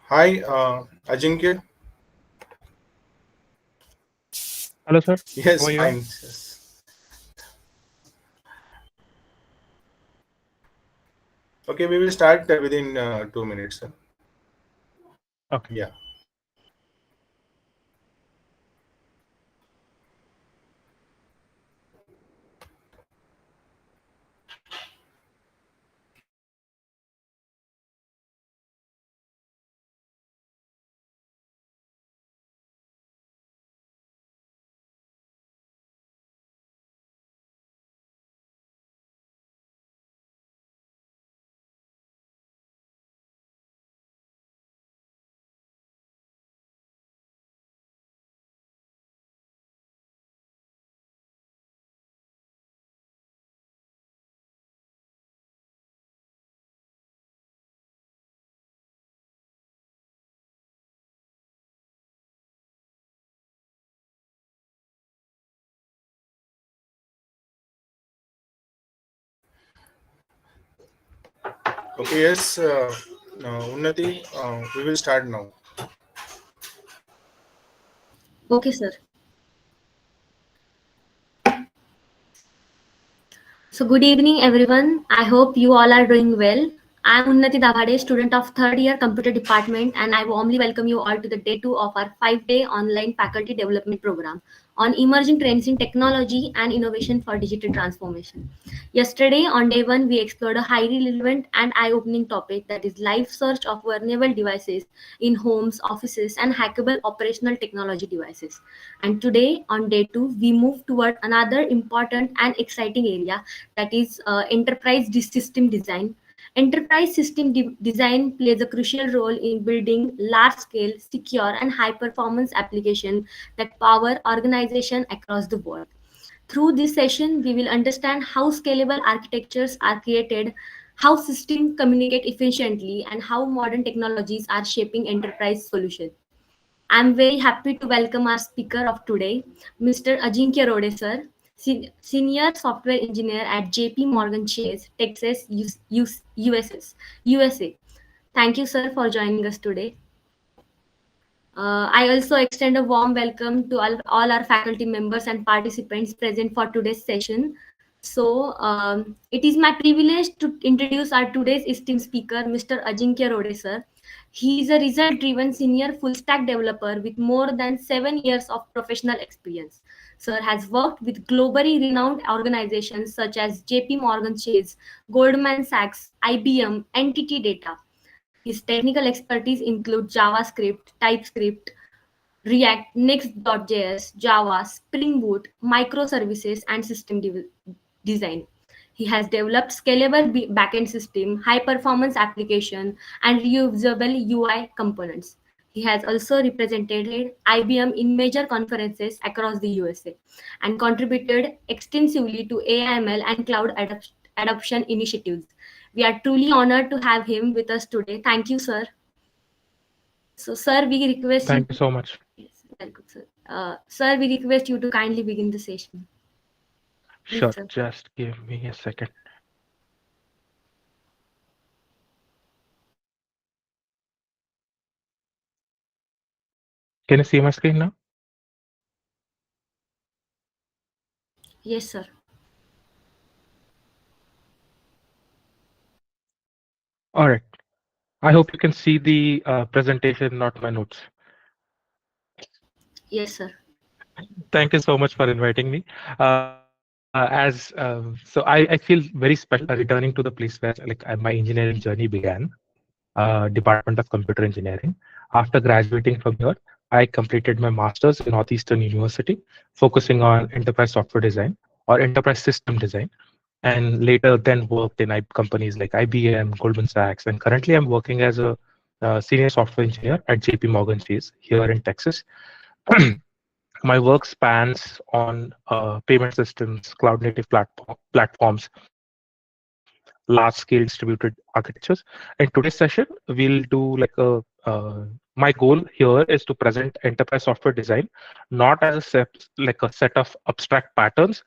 Hi, Ajinkya. Hello, sir. How Yes, are you? fine. Yes. Okay, we will start within 2 minutes. Okay. Yeah. Okay, yes, Unnati, we will start now. Okay, sir. So, good evening, everyone. I hope you all are doing well. I am Unnati Davade, student of third year computer department, and I warmly welcome you all to the day 2 of our 5-day online faculty development program on emerging trends in technology and innovation for digital transformation. Yesterday, on day 1, we explored a highly relevant and eye-opening topic, that is live search of vulnerable devices in homes, offices, and hackable operational technology devices. And today, on day 2, we move toward another important and exciting area, that is enterprise system design. Enterprise system design plays a crucial role in building large scale, secure, and high performance applications that power organization across the world. Through this session, we will understand how scalable architectures are created, how systems communicate efficiently, and how modern technologies are shaping enterprise solutions. I'm very happy to welcome our speaker of today, Mr. Ajinkya Rode, sir, Senior Software Engineer at JP Morgan Chase, Texas, USA. Thank you, sir, for joining us today. I also extend a warm welcome to all our faculty members and participants present for today's session. So, it is my privilege to introduce our today's esteemed speaker, Mr. Ajinkya Rode, sir. He is a result-driven senior full-stack developer with more than 7 years of professional experience. Sir has worked with globally renowned organizations such as JP Morgan Chase, Goldman Sachs, IBM, NTT Data. His technical expertise includes JavaScript, TypeScript, React, Next.js, Java, Spring Boot, microservices, and design. He has developed scalable backend system, high-performance application, and reusable UI components. He has also represented IBM in major conferences across the USA and contributed extensively to AIML and cloud adoption initiatives. We are truly honored to have him with us today. Thank you, sir. So, sir, we request you Thank you to. so much. Yes, welcome, sir. Sir, we request you to kindly begin the session. Please, Sure. sir. Just give me a second. Can you see my screen now? Yes, sir. All right. I hope you can see the presentation, not my notes. Yes, sir. Thank you so much for inviting me. So I feel very special returning to the place where my engineering journey began. Department of Computer Engineering. After graduating from here, I completed my master's in Northeastern University, focusing on enterprise software design or enterprise system design, and later then worked in companies like IBM, Goldman Sachs, and currently I'm working as a senior software engineer at JP Morgan Chase here in Texas. My work spans on payment systems, cloud native platforms, large scale distributed architectures. In today's session, we'll do my goal here is to present enterprise software design, not as a set of abstract patterns,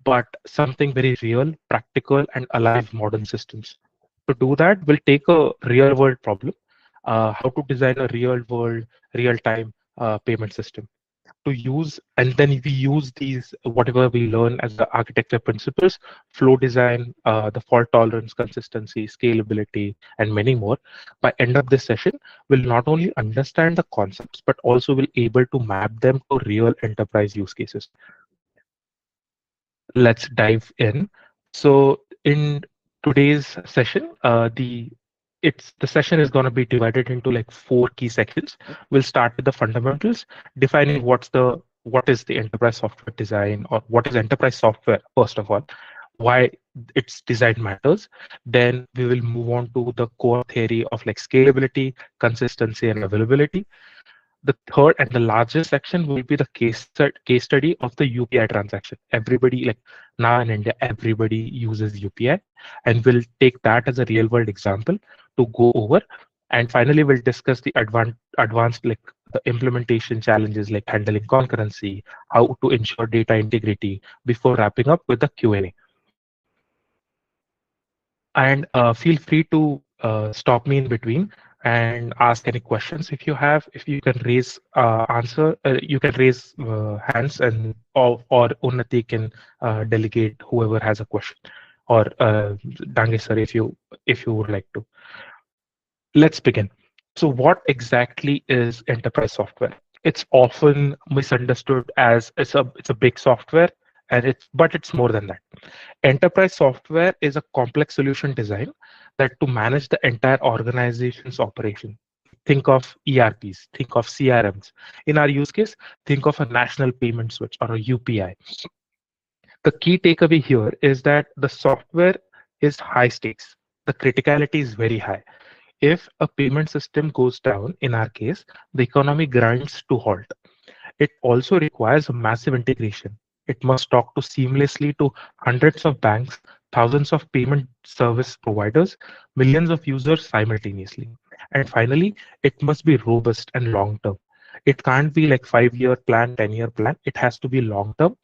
but something very real, practical, and alive modern systems. To do that, we'll take a real world problem, how to design a real world, real time payment system to use. And then we use these, whatever we learn as the architecture principles, flow design, the fault tolerance, consistency, scalability, and many more. By end of this session, we'll not only understand the concepts, but also will able to map them to real enterprise use cases. Let's dive in. So in today's session, the session is going to be divided into like 4 key sections. We'll start with the fundamentals, defining what is the enterprise software design, or what is enterprise software first of all, why its design matters. Then we will move on to the core theory of like scalability, consistency, and availability. The third and the largest section will be the case study of the UPI transaction. Everybody, like now in India, everybody uses UPI, and we'll take that as a real world example to go over. And finally, we'll discuss the advanced like the implementation challenges like handling concurrency, how to ensure data integrity before wrapping up with the Q&A. And feel free to stop me in between and ask any questions if you have. If you can raise you can raise hands, and or Unnati can delegate whoever has a question, or Dange sir, if you would like to. Let's begin. So what exactly is enterprise software? It's often misunderstood as it's a big software, and it's more than that. Enterprise software is a complex solution design that to manage the entire organization's operation. Think of ERPs, think of CRMs. In our use case, think of a national payment switch or a UPI. The key takeaway here is that the software is high stakes. The criticality is very high. If a payment system goes down, in our case, the economy grinds to halt. It also requires a massive integration. It must talk to seamlessly to hundreds of banks, thousands of payment service providers, millions of users simultaneously. And finally, it must be robust and long term. It can't be like 5-year plan, 10-year plan. It has to be long term.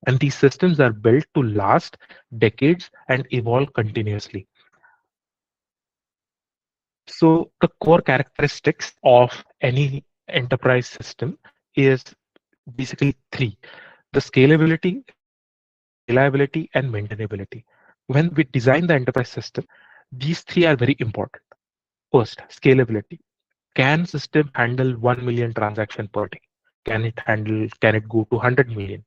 And these systems are built to last decades and evolve continuously. So the core characteristics of any enterprise system is basically 3: the scalability, reliability, and maintainability. When we design the enterprise system, these 3 are very important. First, scalability. Can system handle 1 million transaction per day? Can it go to 100 million?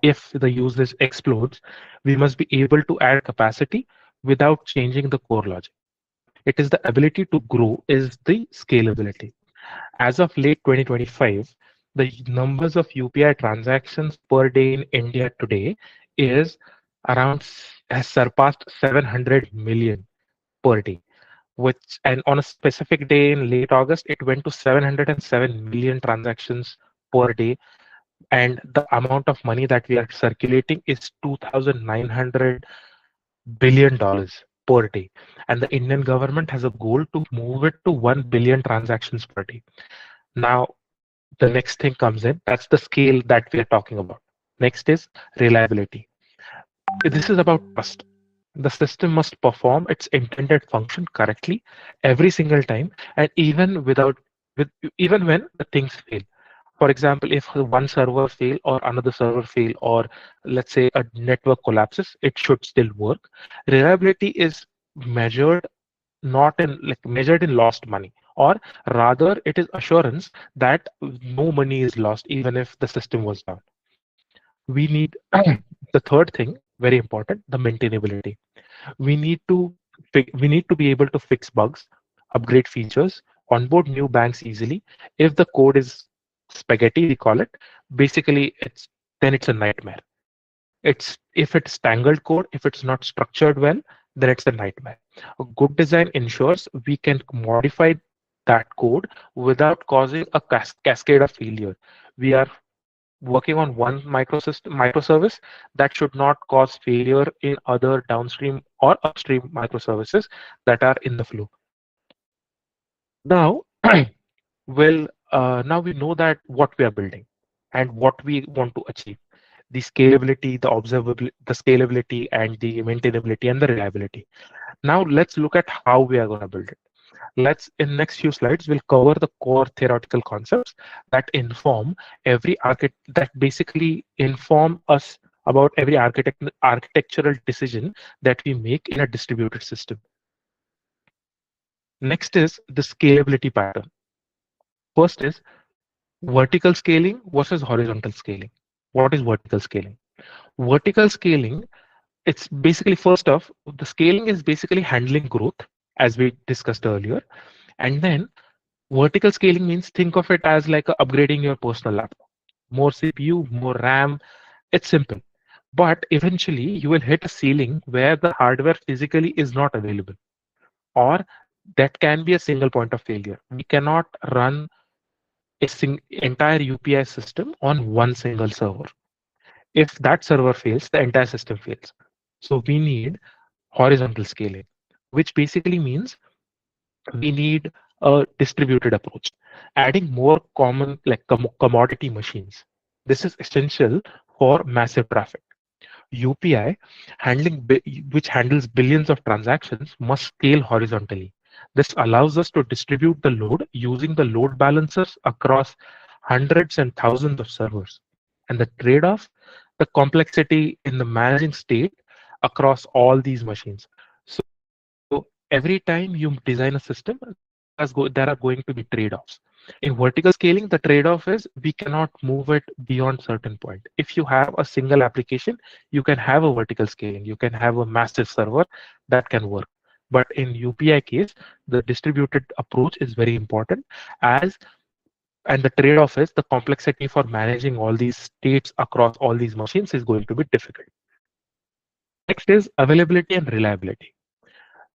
If the usage explodes, we must be able to add capacity without changing the core logic. It is the ability to grow is the scalability. As of late 2025, the numbers of UPI transactions per day in India today is has surpassed 700 million per day. Which, and on a specific day in late August, it went to 707 million transactions per day. And the amount of money that we are circulating is $2,900 billion per day. And the Indian government has a goal to move it to 1 billion transactions per day. Now, the next thing comes in. That's the scale that we are talking about. Next is reliability. This is about trust. The system must perform its intended function correctly every single time, and even when the things fail. For example, if one server fail or another server fail, or let's say a network collapses, it should still work. Reliability is measured not in like measured in lost money, or rather it is assurance that no money is lost even if the system was down. We need the third thing, very important, the maintainability. We need to we need to be able to fix bugs, upgrade features, onboard new banks easily. If the code is spaghetti, we call it, basically it's a nightmare. It's if it's tangled code, if it's not structured well, then it's a nightmare. A good design ensures we can modify that code without causing a cascade of failure. We are working on one microservice that should not cause failure in other downstream or upstream microservices that are in the flow. Now, now we know that what we are building and what we want to achieve: the scalability, the observability, the scalability, and the maintainability and the reliability. Now let's look at how we are going to build it. Let's in next few slides we'll cover the core theoretical concepts that inform every that basically inform us about every architectural decision that we make in a distributed system. Next is the scalability pattern. First is vertical scaling versus horizontal scaling. What is vertical scaling? Vertical scaling, it's basically first off, the scaling is basically handling growth as we discussed earlier. And then vertical scaling means think of it as like upgrading your personal laptop. More CPU, more RAM. It's simple. But eventually you will hit a ceiling where the hardware physically is not available. Or that can be a single point of failure. We cannot run a entire UPI system on one single server. If that server fails, the entire system fails. So we need horizontal scaling, which basically means we need a distributed approach, adding more common like commodity machines. This is essential for massive traffic. UPI which handles billions of transactions must scale horizontally. This allows us to distribute the load using the load balancers across hundreds and thousands of servers. And the trade-off, the complexity in the managing state across all these machines. So every time you design a system, there are going to be trade-offs. In vertical scaling, the trade-off is we cannot move it beyond certain point. If you have a single application, you can have a vertical scaling. You can have a massive server that can work. But in UPI case, the distributed approach is very important as and the trade-off is the complexity for managing all these states across all these machines is going to be difficult. Next is availability and reliability.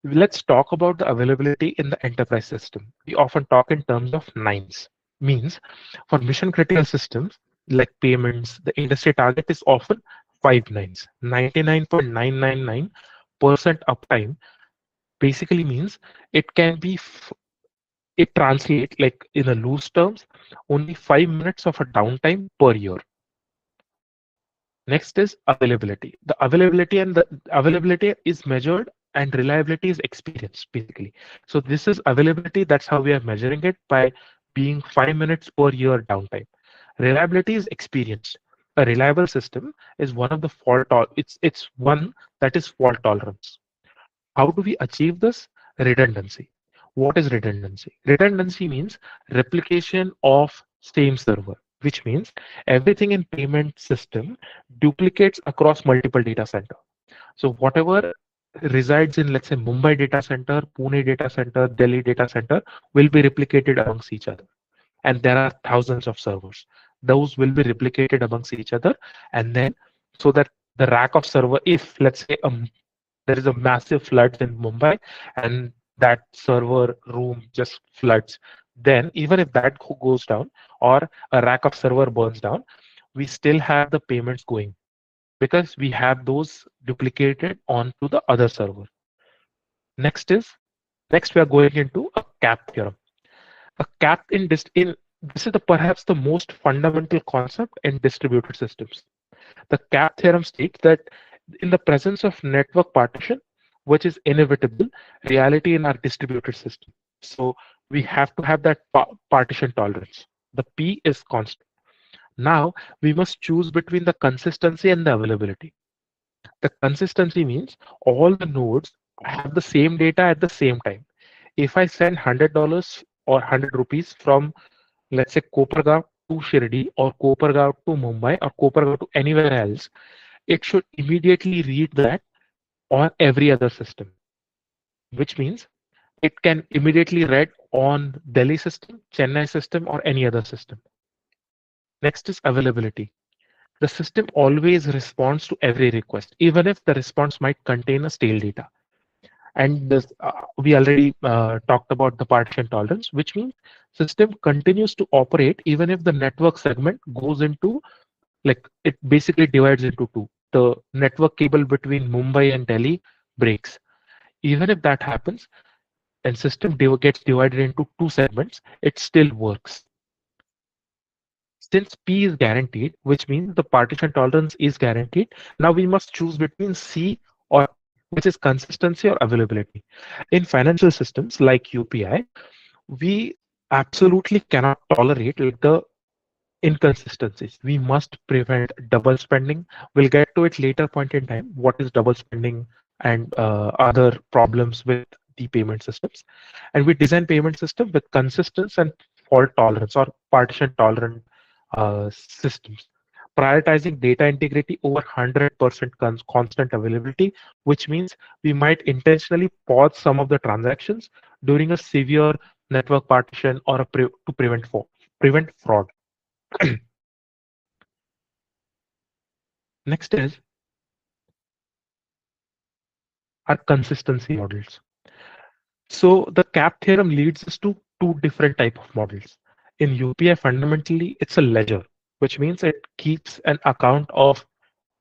Let's talk about the availability in the enterprise system. We often talk in terms of nines. Means for mission critical systems like payments, the industry target is often 5 nines. 99.999% uptime basically means it can be, it translates like in a loose terms, only 5 minutes of a downtime per year. Next is availability. The availability is measured and reliability is experienced basically. So this is availability. That's how we are measuring it by being 5 minutes per year downtime. Reliability is experienced. A reliable system is one of the it's one that is fault tolerance. How do we achieve this? Redundancy. What is redundancy? Redundancy means replication of same server, which means everything in payment system duplicates across multiple data center. So whatever resides in, let's say, Mumbai data center, Pune data center, Delhi data center will be replicated amongst each other. And there are thousands of servers. Those will be replicated amongst each other. And then so that the rack of server, if let's say there is a massive floods in Mumbai and that server room just floods, then even if that goes down or a rack of server burns down, we still have the payments going because we have those duplicated onto the other server. Next we are going into a cap theorem. A cap in this is perhaps the most fundamental concept in distributed systems. The cap theorem states that in the presence of network partition, which is inevitable reality in our distributed system. So we have to have that partition tolerance. The P is constant. Now we must choose between the consistency and the availability. The consistency means all the nodes have the same data at the same time. If I send $100 or 100 rupees from, let's say, Kopargaon to Shirdi or Kopargaon to Mumbai or Kopargaon to anywhere else, it should immediately read that on every other system, which means it can immediately read on Delhi system, Chennai system, or any other system. Next is availability. The system always responds to every request, even if the response might contain a stale data. And this, we already talked about the partition tolerance, which means system continues to operate even if the network segment goes into, like it basically divides into two. The network cable between Mumbai and Delhi breaks. Even if that happens and system gets divided into two segments, it still works. Since P is guaranteed, which means the partition tolerance is guaranteed, now we must choose between C or P. which is consistency or availability. In financial systems like UPI, we absolutely cannot tolerate like the inconsistencies. We must prevent double spending. We'll get to it later point in time. What is double spending and other problems with the payment systems? And we design payment system with consistency and fault tolerance or partition tolerant systems, prioritizing data integrity over 100% constant availability, which means we might intentionally pause some of the transactions during a severe network partition or to prevent fraud. Next is our consistency models. So the CAP theorem leads us to two different type of models. In UPI, fundamentally, it's a ledger, which means it keeps an account of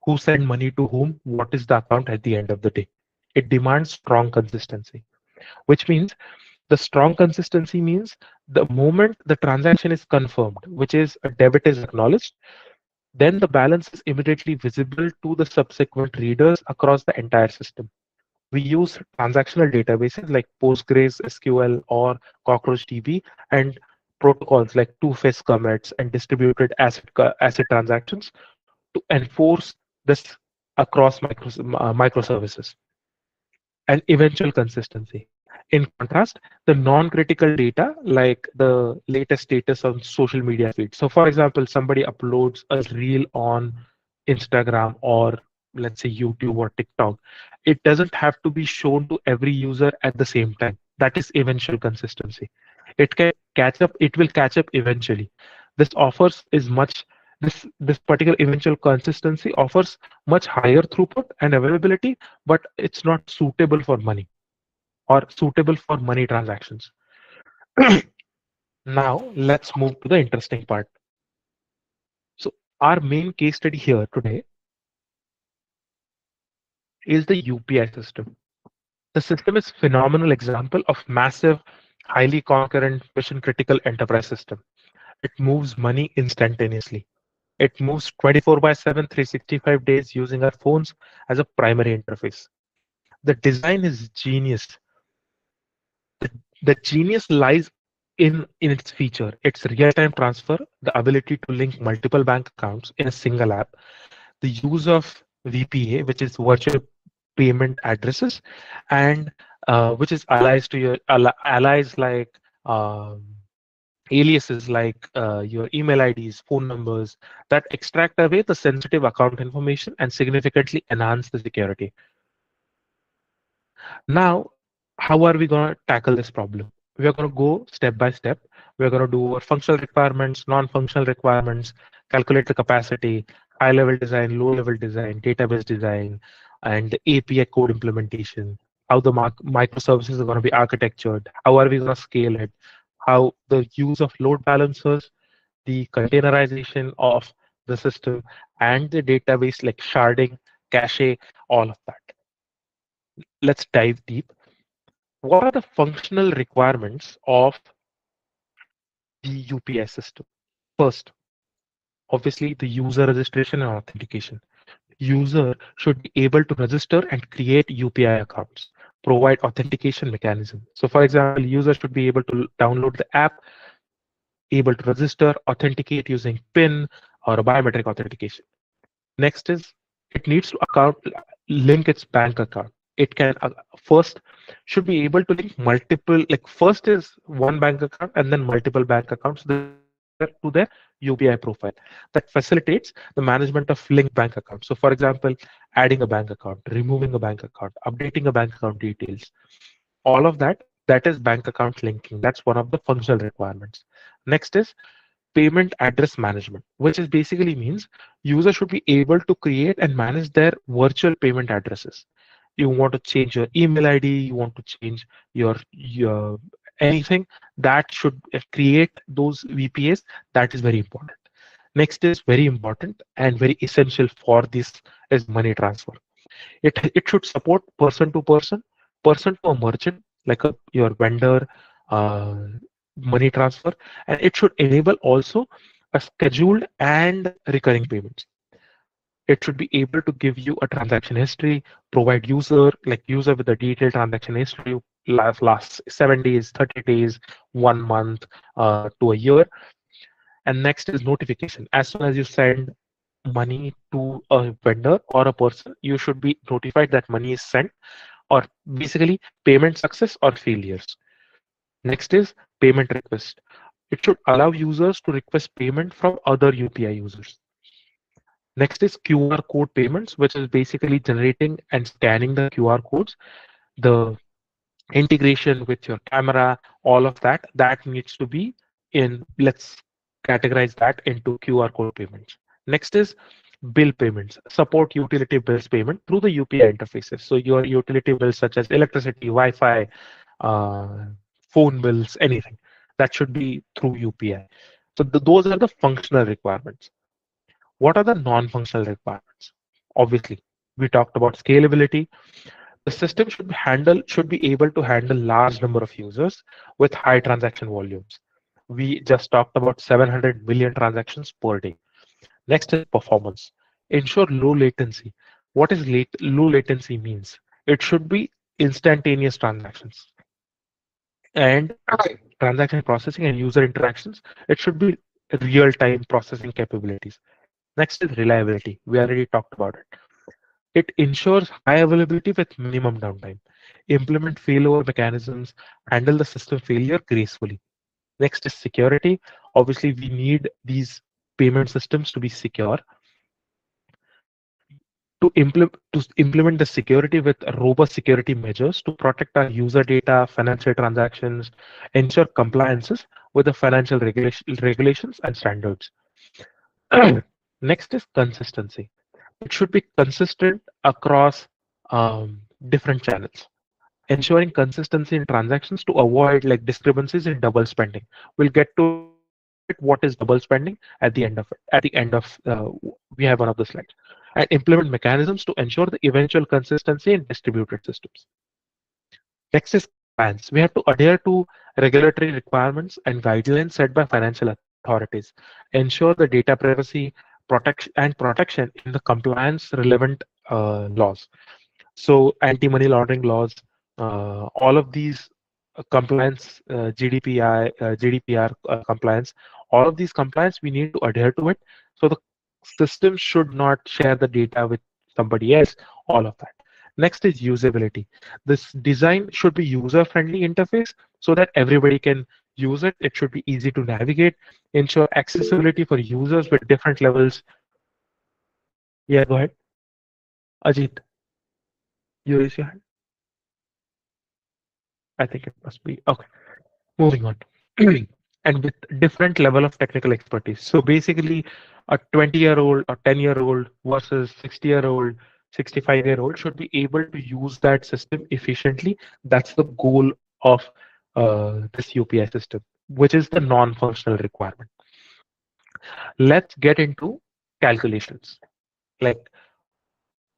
who sent money to whom, what is the account at the end of the day. It demands strong consistency, which means the strong consistency means the moment the transaction is confirmed, which is a debit is acknowledged, then the balance is immediately visible to the subsequent readers across the entire system. We use transactional databases like Postgres, SQL, or CockroachDB, and protocols like two-phase commits and distributed asset transactions to enforce this across microservices and eventual consistency. In contrast, the non-critical data, like the latest status on social media feeds. So, for example, somebody uploads a reel on Instagram or let's say YouTube or TikTok. It doesn't have to be shown to every user at the same time. That is eventual consistency. It can catch up. It will catch up eventually. This offers is much. This particular eventual consistency offers much higher throughput and availability, but it's not suitable for money or suitable for money transactions. Now, let's move to the interesting part. So, our main case study here today is the UPI system. The system is phenomenal example of massive, highly concurrent, mission critical enterprise system. It moves money instantaneously. It moves 24 by 7, 365 days using our phones as a primary interface. The design is genius. The genius lies in its feature. It's real-time transfer, the ability to link multiple bank accounts in a single app, the use of VPA, which is virtual payment addresses, and which is allies to your allies like um, aliases like your email IDs, phone numbers that extract away the sensitive account information and significantly enhance the security. Now, how are we going to tackle this problem? We are going to go step by step. We're going to do our functional requirements, non-functional requirements, calculate the capacity, high-level design, low-level design, database design, and the API code implementation, how the microservices are going to be architectured, how are we going to scale it, how the use of load balancers, the containerization of the system, and the database like sharding, cache, all of that. Let's dive deep. What are the functional requirements of the UPI system? First, obviously, the user registration and authentication. User should be able to register and create UPI accounts, provide authentication mechanism. So, for example, user should be able to download the app, able to register, authenticate using PIN or a biometric authentication. Next is it needs to link its bank account. It can first should be able to link multiple, like first is one bank account and then multiple bank accounts to their UPI profile. That facilitates the management of linked bank accounts. So for example, adding a bank account, removing a bank account, updating a bank account details, all of that, that is bank account linking. That's one of the functional requirements. Next is payment address management, which is basically means user should be able to create and manage their virtual payment addresses. You want to change your email ID, you want to change your anything that should create those VPAs. That is very important. Next is very important and very essential for this is money transfer. It should support person to person, person to a merchant, like your vendor, uh, money transfer, and it should enable also a scheduled and recurring payments. It should be able to give you a transaction history, provide user with a detailed transaction history last 7 days, 30 days, 1 month, to a year. And next is notification. As soon as you send money to a vendor or a person, you should be notified that money is sent, or basically payment success or failures. Next is payment request. It should allow users to request payment from other UPI users. Next is QR code payments, which is basically generating and scanning the QR codes, the integration with your camera, all of that needs to be in, let's categorize that into QR code payments. Next is bill payments, support utility bills payment through the UPI interfaces. So your utility bills such as electricity, Wi-Fi, uh, phone bills, anything that should be through UPI. So those are the functional requirements. What are the non-functional requirements? Obviously, we talked about scalability. The system should be able to handle large number of users with high transaction volumes. We just talked about 700 million transactions per day. Next is performance. Ensure low latency. What is low latency means? It should be instantaneous transactions and transaction processing and user interactions. It should be real-time processing capabilities. Next is reliability. We already talked about it. It ensures high availability with minimum downtime. Implement failover mechanisms, handle the system failure gracefully. Next is security. Obviously, we need these payment systems to be secure. To implement the security with robust security measures to protect our user data, financial transactions, ensure compliances with the financial regulations and standards. Next is consistency. It should be consistent across different channels, ensuring consistency in transactions to avoid like discrepancies in double spending. We'll get to it what is double spending at the end of it. At the end of we have one of the slides. And implement mechanisms to ensure the eventual consistency in distributed systems. Next is compliance. We have to adhere to regulatory requirements and guidelines set by financial authorities. Ensure the data privacy protection in the compliance relevant laws. So anti-money laundering laws, all of these compliance, GDPR compliance, all of these compliance, we need to adhere to it. So the system should not share the data with somebody else, all of that. Next is usability. This design should be user-friendly interface so that everybody can use it. It should be easy to navigate, ensure accessibility for users with different levels. Yeah, go ahead. Ajit, you raise your hand. I think it must be okay. Moving on. And with different level of technical expertise. So basically, a 20-year-old or 10-year-old versus 60-year-old, 65-year-old should be able to use that system efficiently. That's the goal of this UPI system, which is the non-functional requirement. Let's get into calculations, like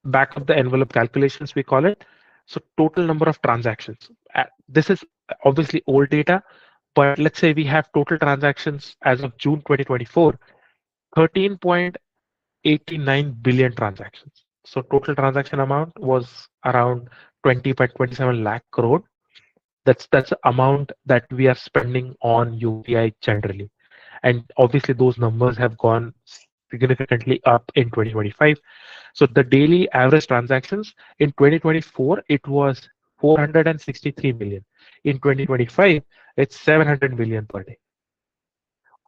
back of the envelope calculations, we call it. So total number of transactions. This is obviously old data, but let's say we have total transactions as of June 2024, 13.89 billion transactions. So total transaction amount was around 20.27 lakh crore. That's the amount that we are spending on UPI generally. And obviously those numbers have gone significantly up in 2025. So the daily average transactions in 2024, it was 463 million. In 2025, it's 700 million per day.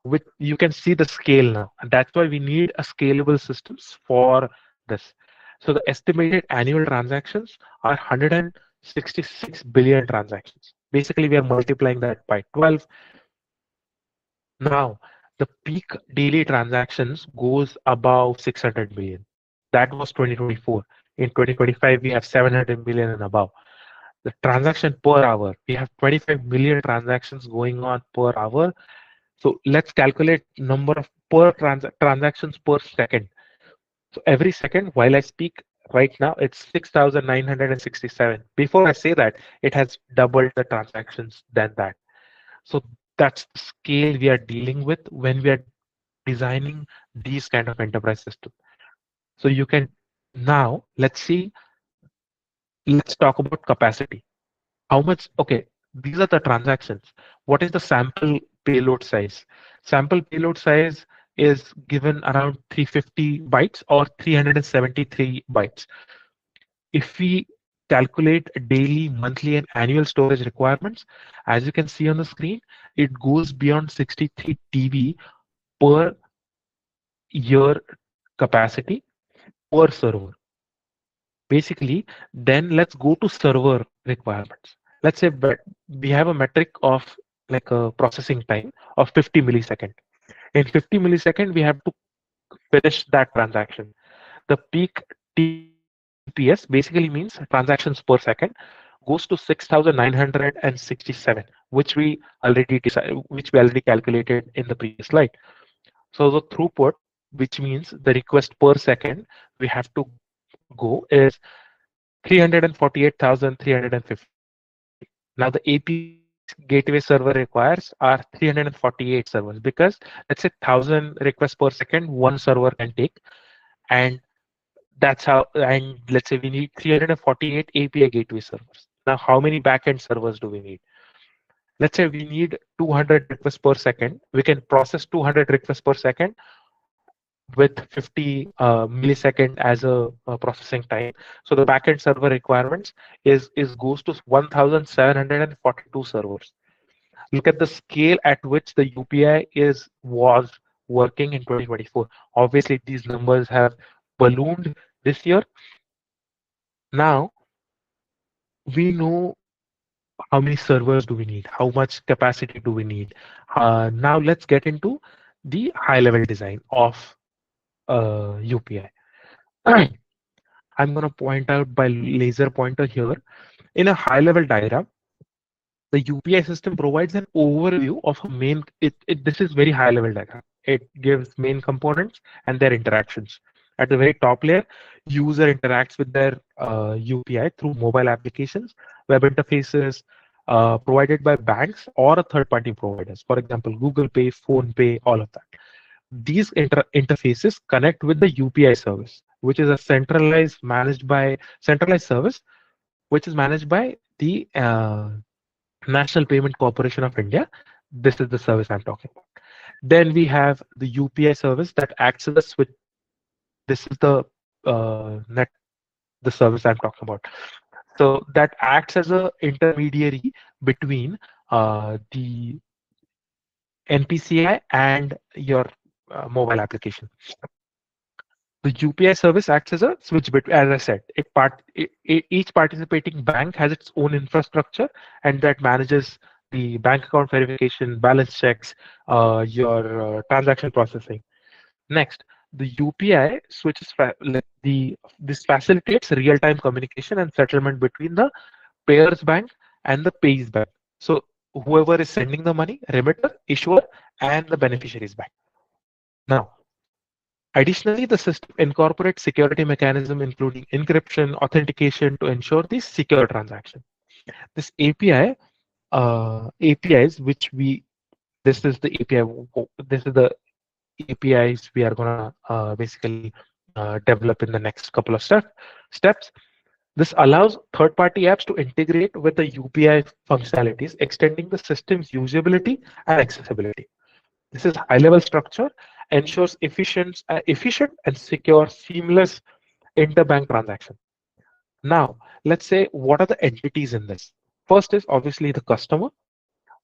With you can see the scale now, and that's why we need a scalable systems for this. So the estimated annual transactions are 166 billion transactions. Basically, we are multiplying that by 12. Now, the peak daily transactions goes above 600 million. That was 2024. In 2025, we have 700 million and above. The transaction per hour, we have 25 million transactions going on per hour. So let's calculate number of transactions per second. So every second while I speak right now, it's 6,967. Before I say that, it has doubled the transactions than that. So that's the scale we are dealing with when we are designing these kind of enterprise systems. So you can now let's talk about capacity. How much? Okay, these are the transactions. What is the sample payload size? Sample payload size is given around 350 bytes or 373 bytes. If we calculate daily, monthly, and annual storage requirements, as you can see on the screen, it goes beyond 63 TB per year capacity per server. Basically, then let's go to server requirements. Let's say we have a metric of like a processing time of 50 millisecond. In 50 millisecond, we have to finish that transaction. The peak TPS basically means transactions per second goes to 6,967, which we already calculated in the previous slide. So the throughput, which means the request per second we have to go, is 348,350. Now the APIs gateway server requires are 348 servers, because let's say 1,000 requests per second one server can take, and that's how. And let's say we need 348 API gateway servers. Now how many backend servers do we need? Let's say we need 200 requests per second. We can process 200 requests per second with 50 millisecond as a processing time. So the backend server requirements is goes to 1,742 servers. Look at the scale at which the UPI was working in 2024. Obviously, these numbers have ballooned this year. Now we know how many servers do we need, how much capacity do we need. Now let's get into the high level design of UPI. I'm going to point out by laser pointer here. In a high level diagram, the UPI system provides an overview of a this is very high level diagram. It gives main components and their interactions. At the very top layer, user interacts with their UPI through mobile applications, web interfaces provided by banks or third-party providers. For example, Google Pay, Phone Pay, all of that. These interfaces connect with the UPI service, which is a centralized service, which is managed by the National Payment Corporation of India. This is the service I'm talking about. Then we have the UPI service that acts as a switch. This is the service I'm talking about. So that acts as a intermediary between the NPCI and your mobile application. The UPI service acts as a switch between, as I said, each participating bank has its own infrastructure, and that manages the bank account verification, balance checks, your transaction processing. Next, the UPI switches this facilitates real-time communication and settlement between the payer's bank and the pay's bank. So whoever is sending the money, remitter, issuer, and the beneficiary's bank. Now, additionally, the system incorporates security mechanism, including encryption, authentication, to ensure the secure transaction. This APIs, this is the this is the APIs we are gonna basically develop in the next couple of steps. This allows third-party apps to integrate with the UPI functionalities, extending the system's usability and accessibility. This is high-level structure, ensures efficient and secure, seamless interbank transaction. Now, let's say what are the entities in this? First is obviously the customer,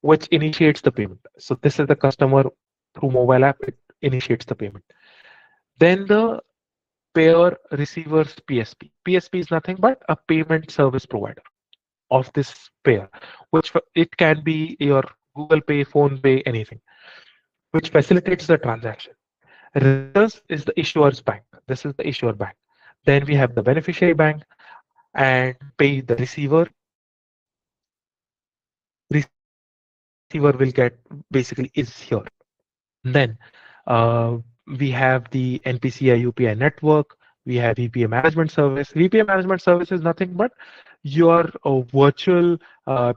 which initiates the payment. So this is the customer through mobile app, it initiates the payment. Then the payer receiver's PSP. PSP is nothing but a payment service provider of this payer, which it can be your Google Pay, Phone Pay, anything, which facilitates the transaction. Remitters is the issuer's bank. This is the issuer bank. Then we have the beneficiary bank, and pay the receiver. Receiver will get basically is here. Then we have the NPCI UPI network. We have VPA management service. VPA management service is nothing but your virtual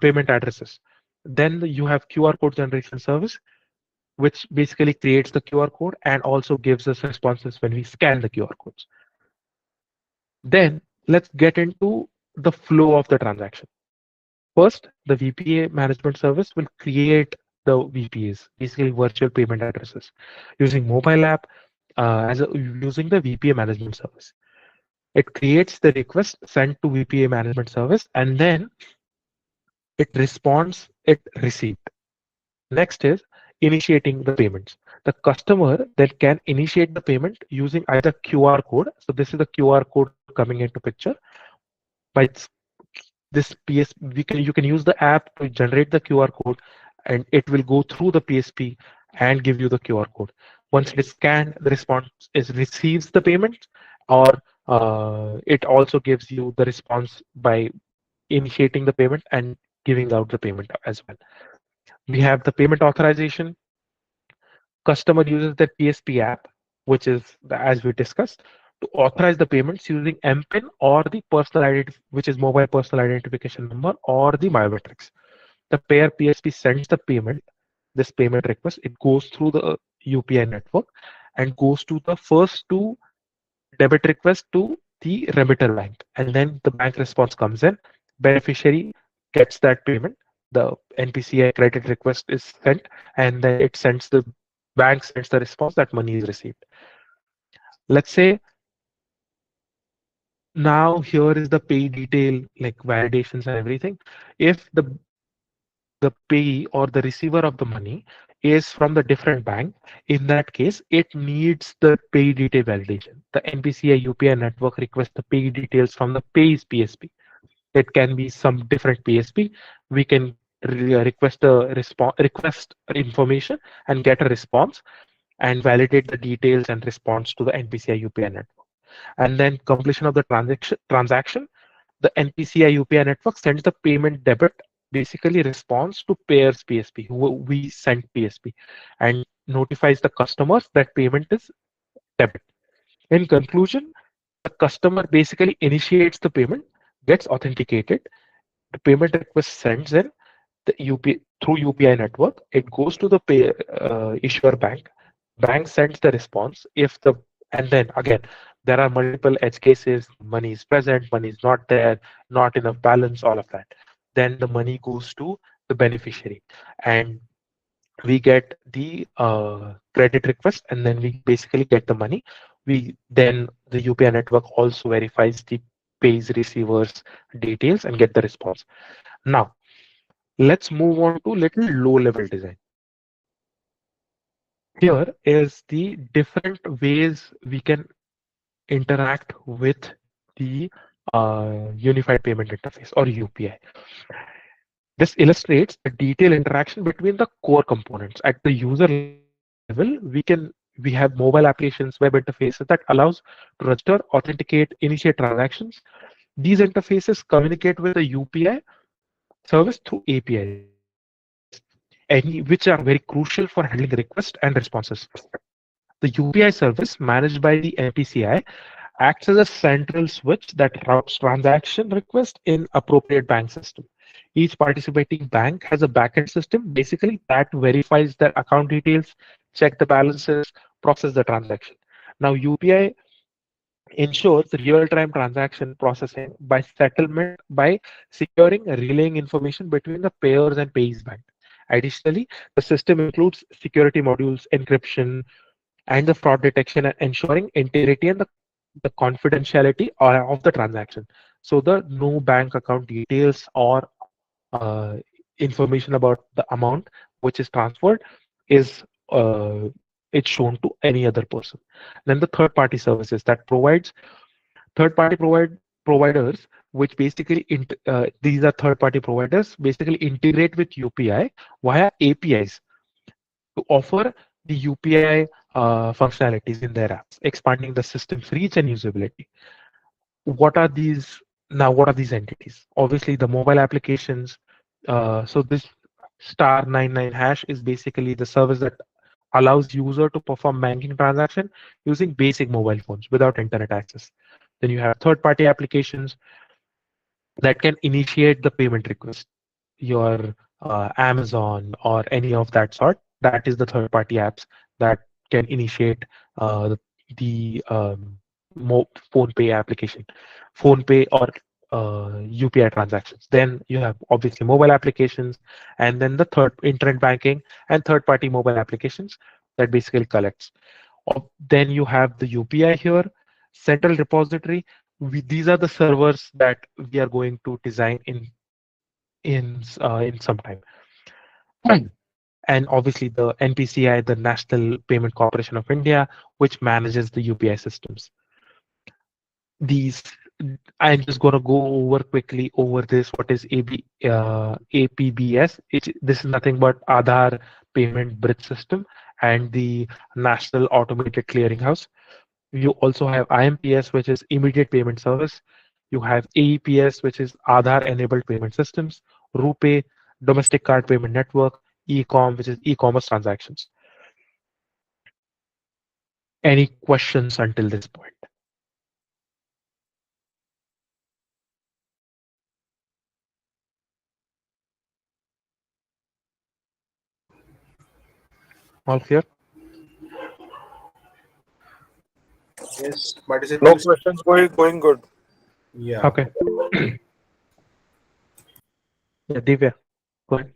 payment addresses. Then you have QR code generation service, which basically creates the QR code and also gives us responses when we scan the QR codes. Then let's get into the flow of the transaction. First, the VPA management service will create the VPAs, basically virtual payment addresses, using mobile app using the VPA management service. It creates the request sent to VPA management service, and then it responds it received. Next is initiating the payments. The customer then can initiate the payment using either QR code. So this is the QR code coming into picture. By this PS, you can use the app to generate the QR code, and it will go through the PSP and give you the QR code. Once it is scanned, the response is receives the payment, or it also gives you the response by initiating the payment and giving out the payment as well. We have the payment authorization. Customer uses their PSP app, which is as we discussed, to authorize the payments using MPIN or the personal identity, which is mobile personal identification number, or the biometrics. The payer PSP sends the payment, this payment request. It goes through the UPI network and goes to the first two debit request to the remitter bank, and then the bank response comes in. Beneficiary gets that payment. The NPCI credit request is sent, and then it sends the bank sends the response that money is received. Let's say now here is the pay detail, like validations and everything. If the payee or the receiver of the money is from the different bank, in that case, it needs the pay detail validation. The NPCI UPI network requests the pay details from the payee's PSP. It can be some different PSP. We can request request information and get a response and validate the details and response to the NPCI UPI network. And then completion of the transaction, the NPCI UPI network sends the payment debit, basically responds to payers PSP, who we sent PSP, and notifies the customers that payment is debit. In conclusion, the customer basically initiates the payment, gets authenticated, the payment request sends in the UPI through UPI network. It goes to the issuer bank. Bank sends the response. If the and then again, there are multiple edge cases. Money is present, money is not there, not enough balance, all of that. Then the money goes to the beneficiary, and we get the credit request, and then we basically get the money. We then the UPI network also verifies the pays receivers details and get the response. Now let's move on to little low level design. Here is the different ways we can interact with the unified payment interface or UPI. This illustrates the detailed interaction between the core components. At the user level, we have mobile applications, web interfaces that allows to register, authenticate, initiate transactions. These interfaces communicate with the UPI service through APIs, which are very crucial for handling requests and responses. The UPI service managed by the NPCI acts as a central switch that routes transaction requests in appropriate bank system. Each participating bank has a backend system basically that verifies their account details, check the balances, process the transaction. Now UPI ensures real-time transaction processing by settlement by securing relaying information between the payers and payees bank. Additionally, the system includes security modules, encryption, and the fraud detection, and ensuring integrity and the confidentiality of the transaction. So the no bank account details or uh, information about the amount which is transferred is it's shown to any other person. Then the third party services that provides third party providers, which basically these are third party providers basically integrate with UPI via APIs to offer the UPI functionalities in their apps, expanding the system's reach and usability. What are these now? What are these entities? Obviously, the mobile applications. So this *99# is basically the service that allows user to perform banking transaction using basic mobile phones without internet access. Then you have third-party applications that can initiate the payment request. Your Amazon or any of that sort. That is the third-party apps that can initiate the phone pay application, phone pay or UPI transactions. Then you have obviously mobile applications, and then the third internet banking and third-party mobile applications that basically collects. Then you have the UPI here, central repository. These are the servers that we are going to design in some time. And obviously the NPCI, the National Payment Corporation of India, which manages the UPI systems. These I'm just going to go over quickly over this. What is APBS? This is nothing but Aadhaar Payment Bridge System and the National Automated Clearinghouse. You also have IMPS, which is Immediate Payment Service. You have AEPS, which is Aadhaar Enabled Payment Systems, RuPay, Domestic Card Payment Network, eCom, which is e-commerce transactions. Any questions until this point? All clear? Yes, participants. No questions. Going good. Yeah. Okay. Yeah, Divya, go ahead.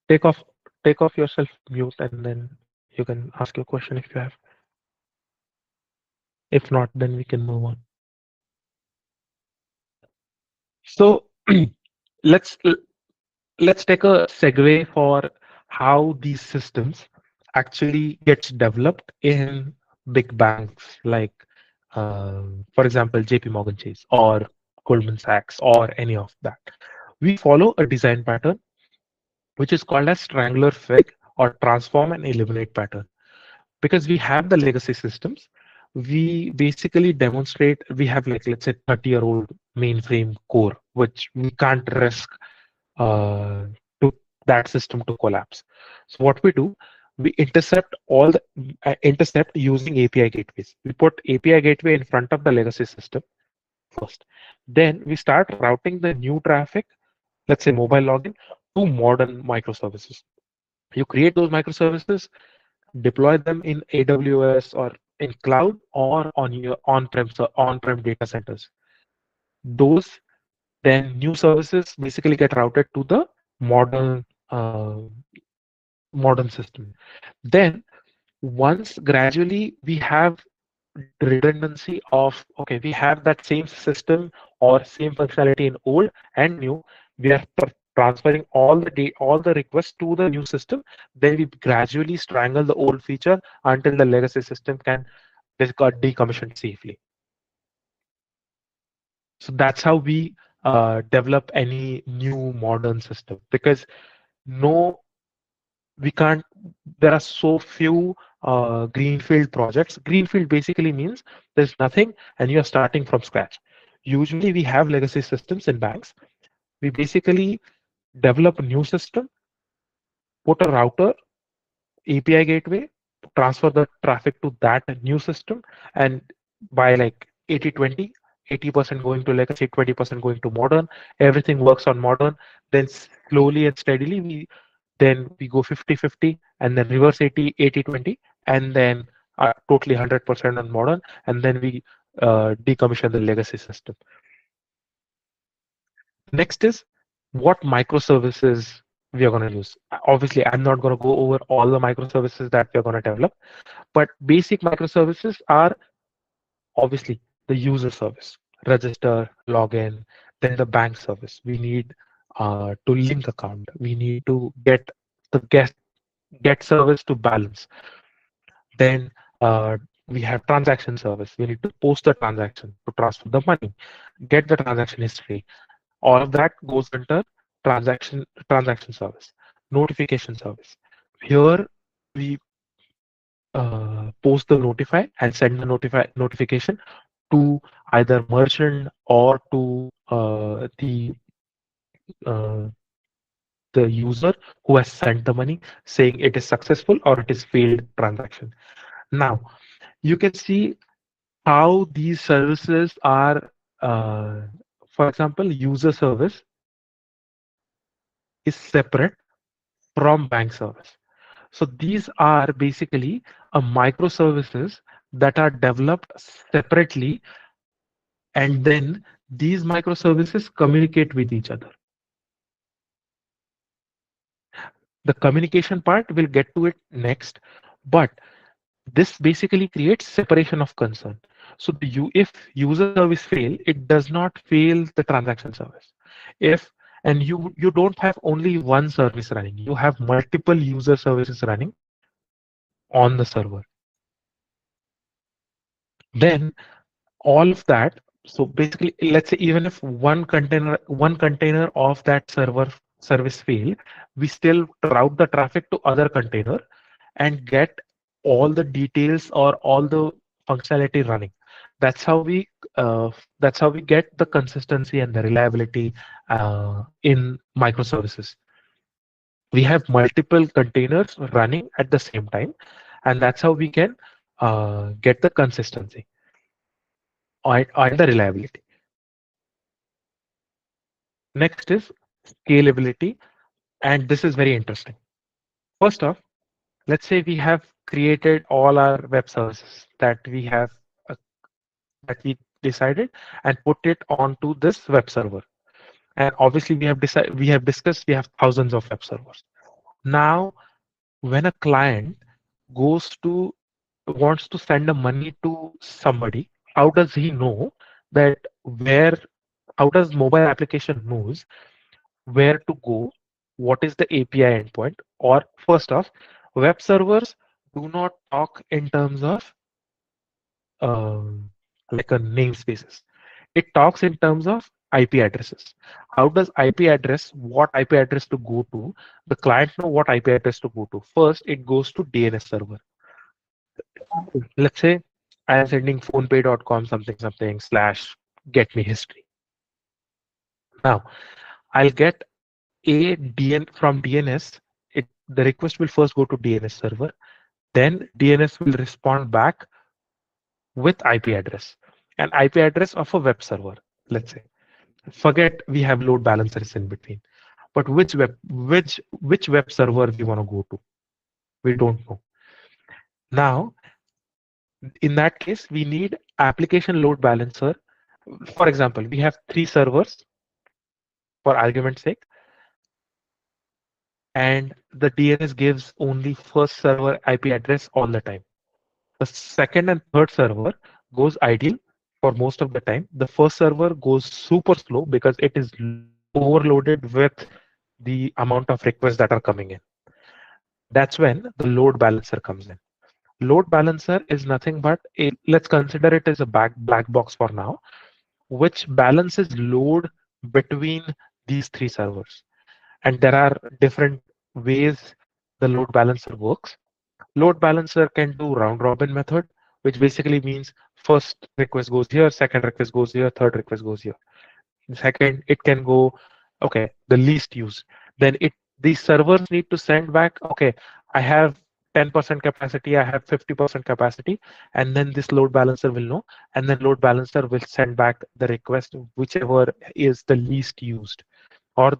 Take off, take off yourself mute, and then you can ask your question if you have. If not, then we can move on. So let's let's take a segue for how these systems actually gets developed in big banks like, for example, JP Morgan Chase or Goldman Sachs or any of that. We follow a design pattern which is called as triangular fig or transform and eliminate pattern. Because we have the legacy systems, we basically demonstrate we have, like, let's say 30-year-old mainframe core, which we can't risk uh, to that system to collapse. So what we do, we intercept all the intercept using API gateways. We put API gateway in front of the legacy system first. Then we start routing the new traffic, let's say mobile login, to modern microservices. You create those microservices, deploy them in AWS or in cloud or on your on-prem data centers. Those then new services basically get routed to the modern modern system. Then once gradually we have redundancy of, okay, we have that same system or same functionality in old and new, we are transferring all the requests to the new system. Then we gradually strangle the old feature until the legacy system can just got decommissioned safely. So that's how we develop any new modern system, because no, we can't, there are so few greenfield projects. Greenfield basically means there's nothing and you're starting from scratch. Usually we have legacy systems in banks. We basically develop a new system, put a router, API gateway, transfer the traffic to that new system, and by like 80-20, 80% going to legacy, 20% going to modern. Everything works on modern. Then slowly and steadily we go 50-50, and then reverse 80-20, and then totally 100% on modern, and then we decommission the legacy system. Next is what microservices we are going to use. Obviously, I'm not going to go over all the microservices that we're going to develop, but basic microservices are obviously the user service, register, login, then the bank service. We need to link account. We need to get the get service to balance. Then we have transaction service. We need to post the transaction to transfer the money, get the transaction history. All of that goes under transaction service. Notification service. Here we post the notify and send the notification to either merchant or to uh, the user who has sent the money, saying it is successful or it is failed transaction. Now you can see how these services are. For example, user service is separate from bank service. So these are basically a microservices that are developed separately, and then these microservices communicate with each other. The communication part, we'll get to it next, but this basically creates separation of concern. So if user service fail, it does not fail the transaction service. If and you don't have only one service running, you have multiple user services running on the server. Then all of that, so basically, let's say even if one container of that server service fail, we still route the traffic to other container and get all the details or all the functionality running. That's how we uh, that's how we get the consistency and the reliability in microservices. We have multiple containers running at the same time, and that's how we can get the consistency and the reliability. Next is scalability, and this is very interesting. First off, let's say we have created all our web services uh, that we decided and put it onto this web server. And obviously, we have discussed we have thousands of web servers. Now, when a client goes to wants to send a money to somebody, how does he know that where? How does mobile application knows where to go, what is the API endpoint, or first off, web servers do not talk in terms of um, like a namespaces. It talks in terms of IP addresses. How does IP address, what IP address to go to? The client know what IP address to go to. First, it goes to DNS server. Let's say I am sending phonepay.com something something slash get me history. Now I'll get a DN from DNS. The request will first go to DNS server. Then DNS will respond back with IP address, an IP address of a web server. Let's say, forget we have load balancers in between, but which web server we want to go to, we don't know. Now, in that case, we need application load balancer. For example, we have 3 servers for argument's sake, and the DNS gives only first server IP address all the time. The second and third server goes ideal for most of the time. The first server goes super slow because it is overloaded with the amount of requests that are coming in. That's when the load balancer comes in. Load balancer is nothing but let's consider it as a black box for now, which balances load between these 3 servers. And there are different ways the load balancer works. Load balancer can do round robin method, which basically means first request goes here, second request goes here, third request goes here. Second, it can go, okay, the least used. Then these servers need to send back, okay, I have 10% capacity, I have 50% capacity, and then this load balancer will know, and then load balancer will send back the request, whichever is the least used. Or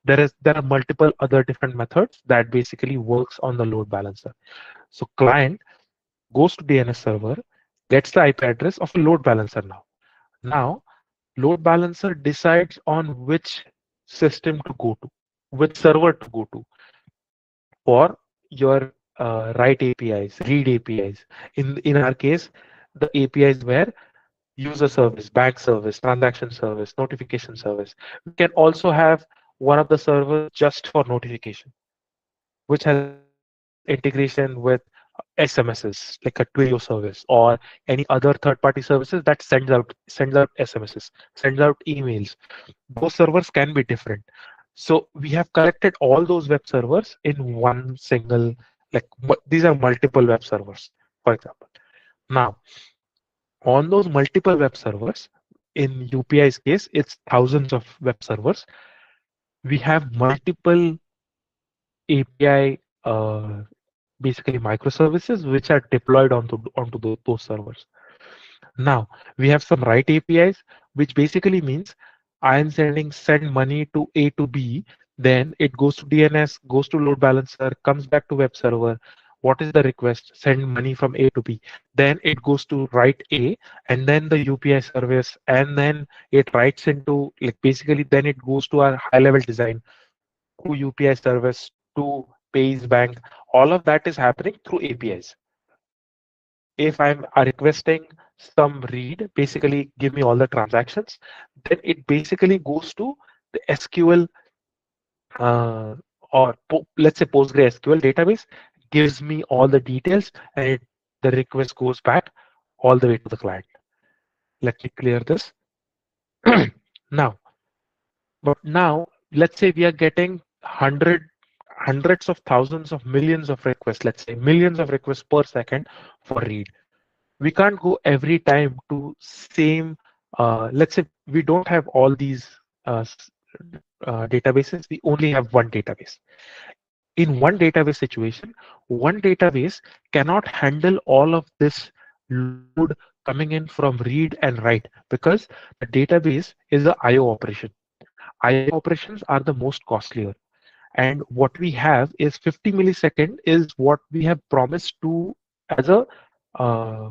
there are multiple other different methods that basically works on the load balancer. So client goes to DNS server, gets the IP address of a load balancer now. Now, load balancer decides on which system to go to, which server to go to for your write APIs, read APIs. In our case, the APIs were user service, bank service, transaction service, notification service. We can also have one of the servers just for notification, which has integration with SMSs like a Twilio service or any other third-party services that sends out SMSs, sends out emails. Those servers can be different. So we have collected all those web servers in one single, like these are multiple web servers, for example. Now, on those multiple web servers, in UPI's case, it's thousands of web servers. We have multiple API basically microservices which are deployed onto those servers. Now we have some write APIs, which basically means I am send money to A to B. Then it goes to DNS, goes to load balancer, comes back to web server. What is the request? Send money from A to B. Then it goes to write A, and then the UPI service, and then it writes into, like, basically then it goes to our high level design, to UPI service, to Pays Bank. All of that is happening through APIs. If I'm requesting some read, basically give me all the transactions, then it basically goes to the SQL uh, or let's say PostgreSQL database, gives me all the details, and the request goes back all the way to the client. Let me clear this. Now, but now let's say we are getting hundreds of thousands of millions of requests, let's say millions of requests per second for read. We can't go every time to same, let's say we don't have all these databases, we only have one database. In one database situation, one database cannot handle all of this load coming in from read and write, because the database is a IO operation. IO operations are the most costlier. And what we have is 50 millisecond is what we have promised to as a uh,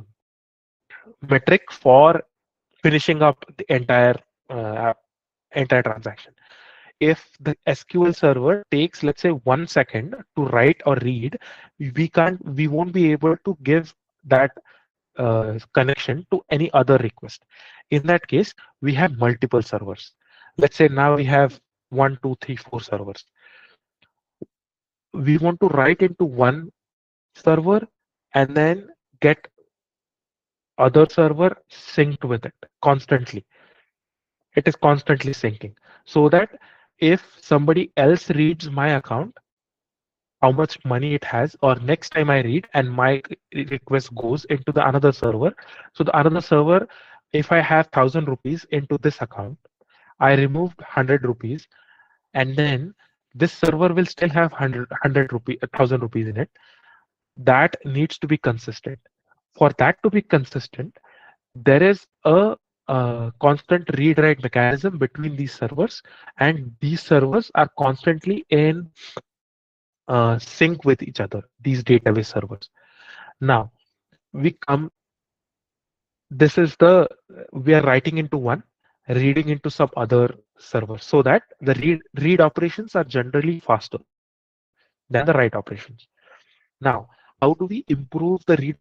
metric for finishing up the entire transaction. If the SQL server takes, let's say, 1 second to write or read, we won't be able to give that connection to any other request. In that case, we have multiple servers. Let's say now we have 1, 2, 3, 4 servers. We want to write into one server and then get other server synced with it constantly. It is constantly syncing, so that if somebody else reads my account, how much money it has, or next time I read and my request goes into the another server. So the another server, if I have 1,000 rupees into this account, I removed 100 rupees, and then this server will still have 100 rupees, 1,000 rupees in it. That needs to be consistent. For that to be consistent, there is a constant read write mechanism between these servers, and these servers are constantly in sync with each other, these database servers. Now we come, this is the, we are writing into one, reading into some other server, so that the read operations are generally faster than the write operations. Now, how do we improve the read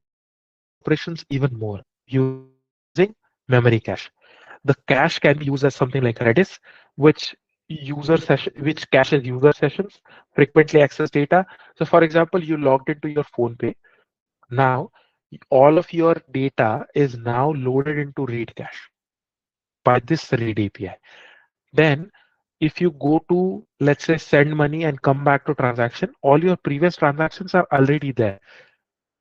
operations even more? Using memory cache. The cache can be used as something like Redis, which which caches user sessions, frequently access data. So for example, you logged into your phone pay. Now all of your data is now loaded into read cache by this read API. Then if you go to, let's say, send money and come back to transaction, all your previous transactions are already there.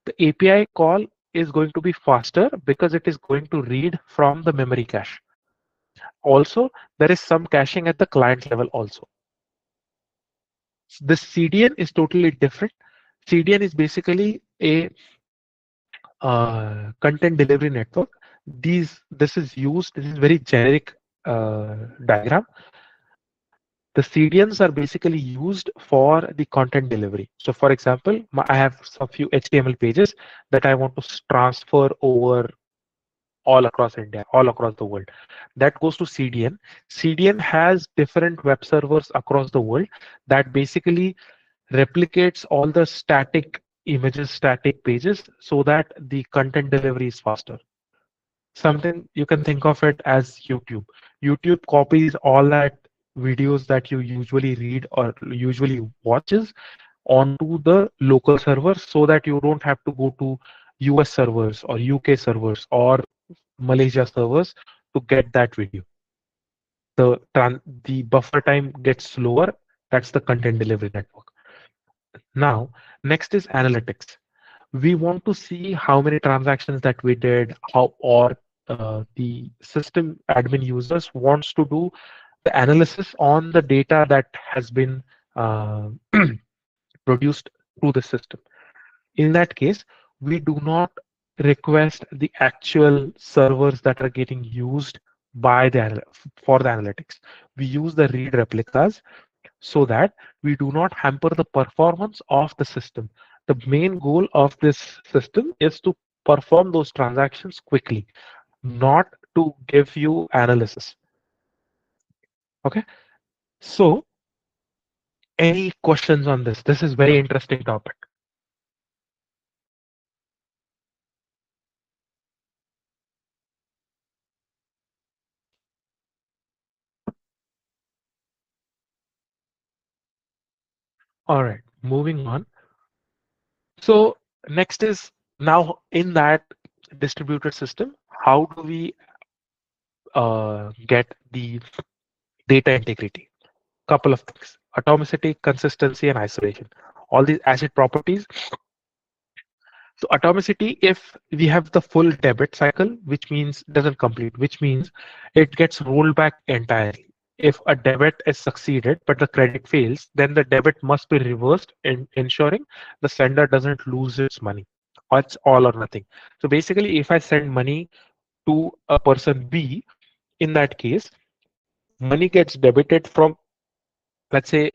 The API call is going to be faster because it is going to read from the memory cache. Also, there is some caching at the client level also. This CDN is totally different. CDN is basically a content delivery network. This is used, this is very generic diagram. The CDNs are basically used for the content delivery. So for example, I have a few HTML pages that I want to transfer over all across India, all across the world. That goes to CDN. CDN has different web servers across the world that basically replicates all the static images, static pages, so that the content delivery is faster. Something you can think of it as YouTube. YouTube copies all that videos that you usually read or usually watches onto the local server, so that you don't have to go to US servers or UK servers or Malaysia servers to get that video. The buffer time gets slower. That's the content delivery network. Now, next is analytics. We want to see how many transactions that we did, how, or the system admin users wants to do the analysis on the data that has been uh, produced through the system. In that case, we do not request the actual servers that are getting used by for the analytics. We use the read replicas, so that we do not hamper the performance of the system. The main goal of this system is to perform those transactions quickly, not to give you analysis. Okay, so any questions on this? This is very interesting topic. All right, moving on. So next is, now in that distributed system, how do we get the data integrity? Couple of things: atomicity, consistency, and isolation. All these asset properties. So atomicity, if we have the full debit cycle, which means doesn't complete, which means it gets rolled back entirely. If a debit is succeeded but the credit fails, then the debit must be reversed, in ensuring the sender doesn't lose its money. Or it's all or nothing. So basically, if I send money to a person B, in that case, money gets debited from, let's say,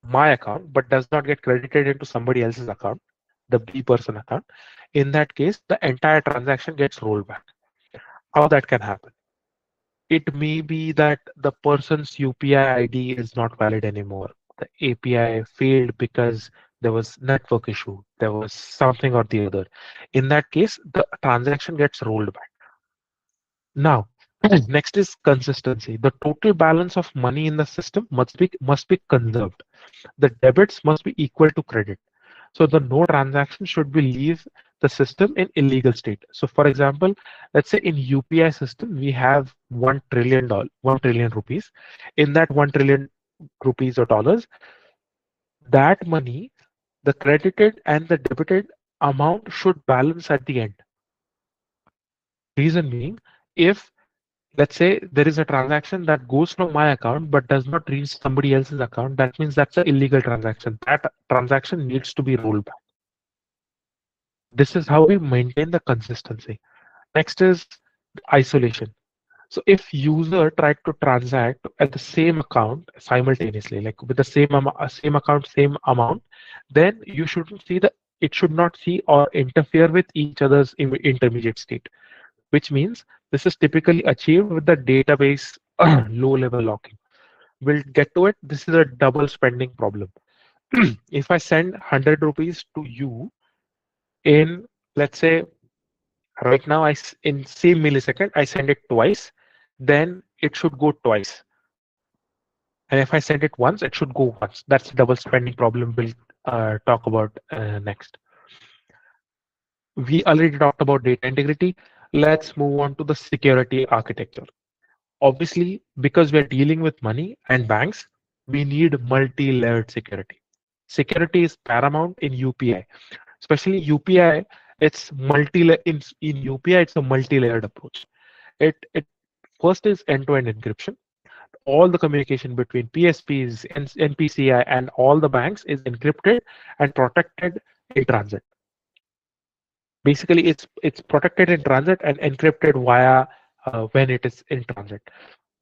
my account, but does not get credited into somebody else's account, the B person account. In that case, the entire transaction gets rolled back. How that can happen? It may be that the person's UPI ID is not valid anymore. The API failed because there was network issue. There was something or the other. In that case, the transaction gets rolled back. Now, next is consistency. The total balance of money in the system must be conserved. The debits must be equal to credit. So the no transaction should be leave the system in illegal state. So for example, let's say in UPI system, we have $1 trillion rupees. In that 1 trillion rupees or dollars, that money, the credited and the debited amount should balance at the end. Reason being, if let's say there is a transaction that goes from my account but does not reach somebody else's account, that means that's an illegal transaction. That transaction needs to be rolled back. This is how we maintain the consistency. Next is isolation. So if user tried to transact at the same account simultaneously, like with the same account, same amount, then you shouldn't see it should not see or interfere with each other's intermediate state, which means this is typically achieved with the database low level locking. We'll get to it. This is a double spending problem. If I send 100 rupees to you in, let's say, right now, in same millisecond, I send it twice, then it should go twice. And if I send it once, it should go once. That's the double spending problem we'll talk about next. We already talked about data integrity. Let's move on to the security architecture. Obviously, because we're dealing with money and banks, we need multi-layered security. Security is paramount in UPI, especially UPI. It's in UPI. It's a multi-layered approach. It first is end-to-end encryption. All the communication between PSPs, NPCI, and all the banks is encrypted and protected in transit. Basically, it's protected in transit and encrypted via when it is in transit.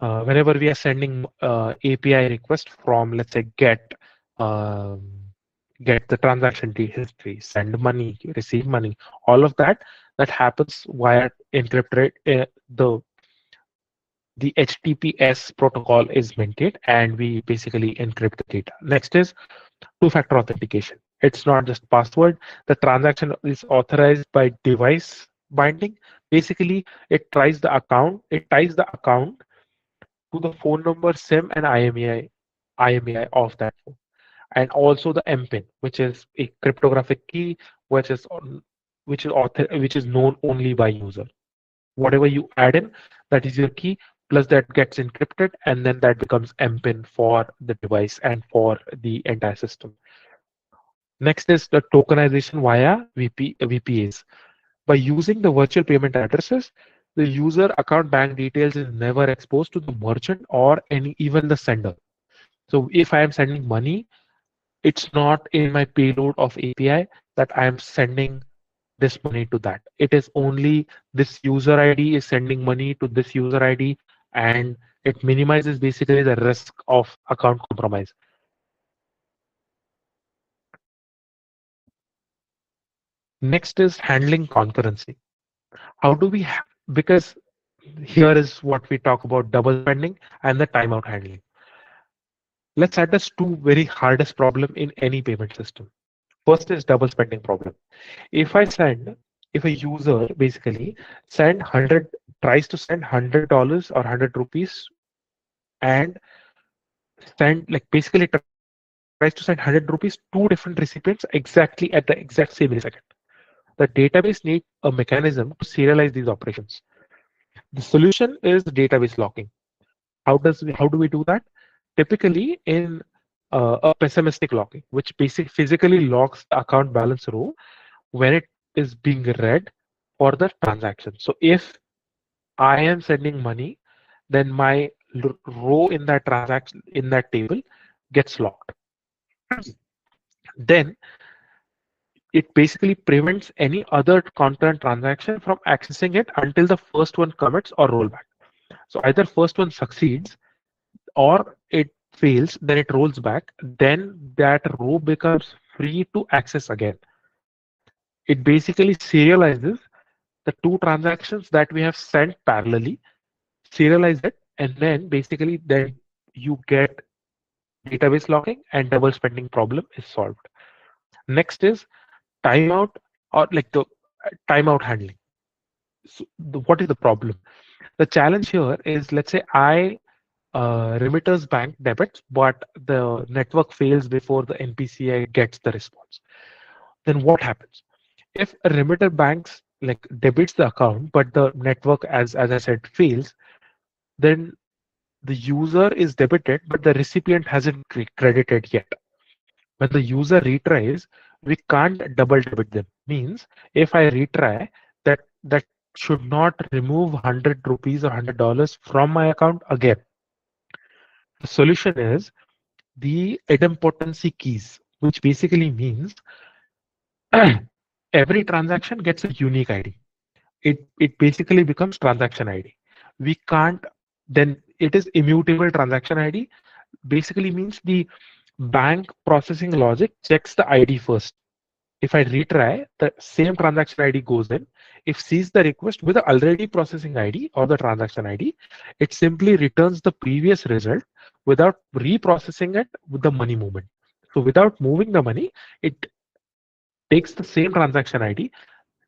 Whenever we are sending API request from, let's say, get the transaction history, send money, receive money, all of that happens via encrypted. The HTTPS protocol is maintained, and we basically encrypt the data. Next is two-factor authentication. It's not just password. The transaction is authorized by device binding. Basically, it ties the account to the phone number, SIM, and IMEI of that phone, and also the MPIN, which is a cryptographic key, which is known only by user. Whatever you add in, that is your key, plus that gets encrypted, and then that becomes MPIN for the device and for the entire system. Next is the tokenization via VPAs. By using the virtual payment addresses, the user account bank details is never exposed to the merchant or even the sender. So if I am sending money, it's not in my payload of API that I am sending this money to that. It is only this user ID is sending money to this user ID, and it minimizes basically the risk of account compromise. Next is handling concurrency. How do we, because here is what we talk about double spending and the timeout handling. Let's address two very hardest problem in any payment system. First is double spending problem. If I send, if a user basically send 100, tries to send $100 or 100 rupees and send, like basically tries to send 100 rupees, two different recipients exactly at the exact same millisecond. The database needs a mechanism to serialize these operations. The solution is database locking. How do we do that? Typically in a pessimistic locking, which basically physically locks the account balance row when it is being read for the transaction. So if I am sending money, then my row in that transaction in that table gets locked. Then it basically prevents any other concurrent transaction from accessing it until the first one commits or rollback. So either first one succeeds or it fails, then it rolls back, then that row becomes free to access again. It basically serializes the two transactions that we have sent parallelly, serialize it, and then basically then you get database locking and double spending problem is solved. Next is timeout, or like the timeout handling. So what is the problem? The challenge here is, let's say I remitters bank debits, but the network fails before the NPCI gets the response. Then what happens? If a remitter banks like debits the account, but the network, as I said, fails, then the user is debited, but the recipient hasn't credited yet. When the user retries, we can't double debit them. Means if I retry, that should not remove 100 rupees or $100 from my account again. The solution is the idempotency keys, which basically means every transaction gets a unique ID. It basically becomes transaction ID. We can't, then it is immutable transaction ID. Basically means the bank processing logic checks the ID first. If I retry, the same transaction ID goes in. If sees the request with the already processing ID or the transaction ID, it simply returns the previous result without reprocessing it with the money movement. So without moving the money, it takes the same transaction ID,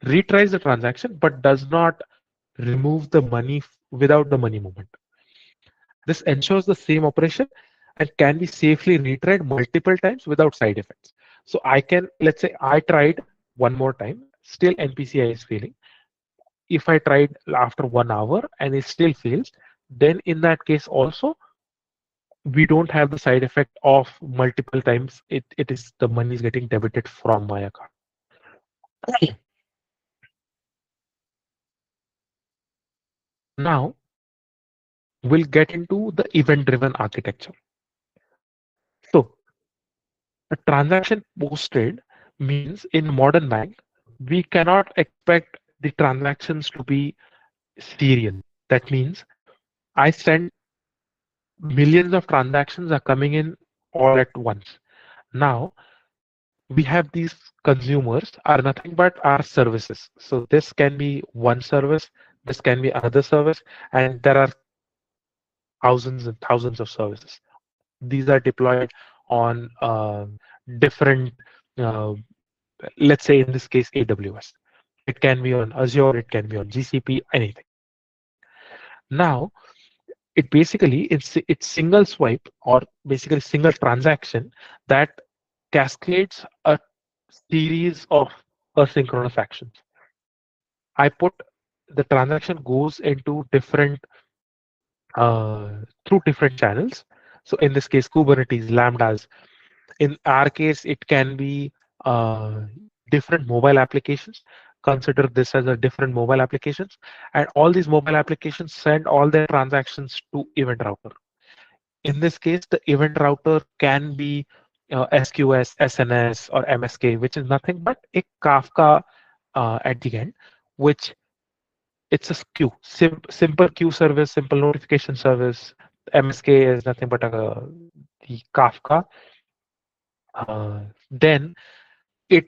retries the transaction, but does not remove the money without the money movement. This ensures the same operation and can be safely retried multiple times without side effects. So I can, let's say I tried one more time, still NPCI is failing. If I tried after 1 hour and it still fails, then in that case also, we don't have the side effect of multiple times it is the money is getting debited from my account. Now we'll get into the event-driven architecture. So a transaction posted means in modern bank, we cannot expect the transactions to be serial. That means I send millions of transactions are coming in all at once. Now we have these consumers are nothing but our services. So this can be one service, this can be another service, and there are thousands and thousands of services. These are deployed on different, uh, let's say in this case, AWS. It can be on Azure, it can be on GCP, anything. Now, it's single swipe or basically single transaction that cascades a series of asynchronous actions. I put the transaction goes into different through different channels. So in this case, Kubernetes, Lambdas. In our case, it can be uh, different mobile applications. Consider this as a different mobile applications, and all these mobile applications send all their transactions to event router. In this case, the event router can be SQS, SNS, or MSK, which is nothing but a Kafka at the end, which it's a queue, simple queue service, simple notification service. MSK is nothing but the Kafka. Then it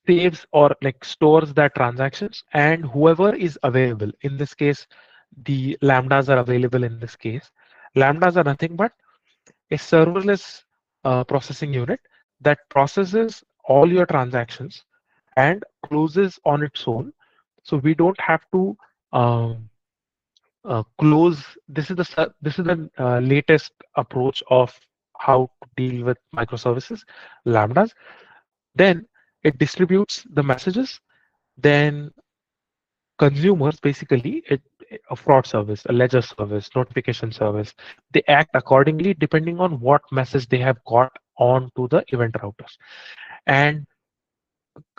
saves or like stores that transactions, and whoever is available. In this case, the lambdas are available in this case. Lambdas are nothing but a serverless processing unit that processes all your transactions and closes on its own. So we don't have to um, close. This is the latest approach of how to deal with microservices, lambdas. Then it distributes the messages. Then consumers, basically a fraud service, a ledger service, notification service, they act accordingly depending on what message they have got onto the event routers. And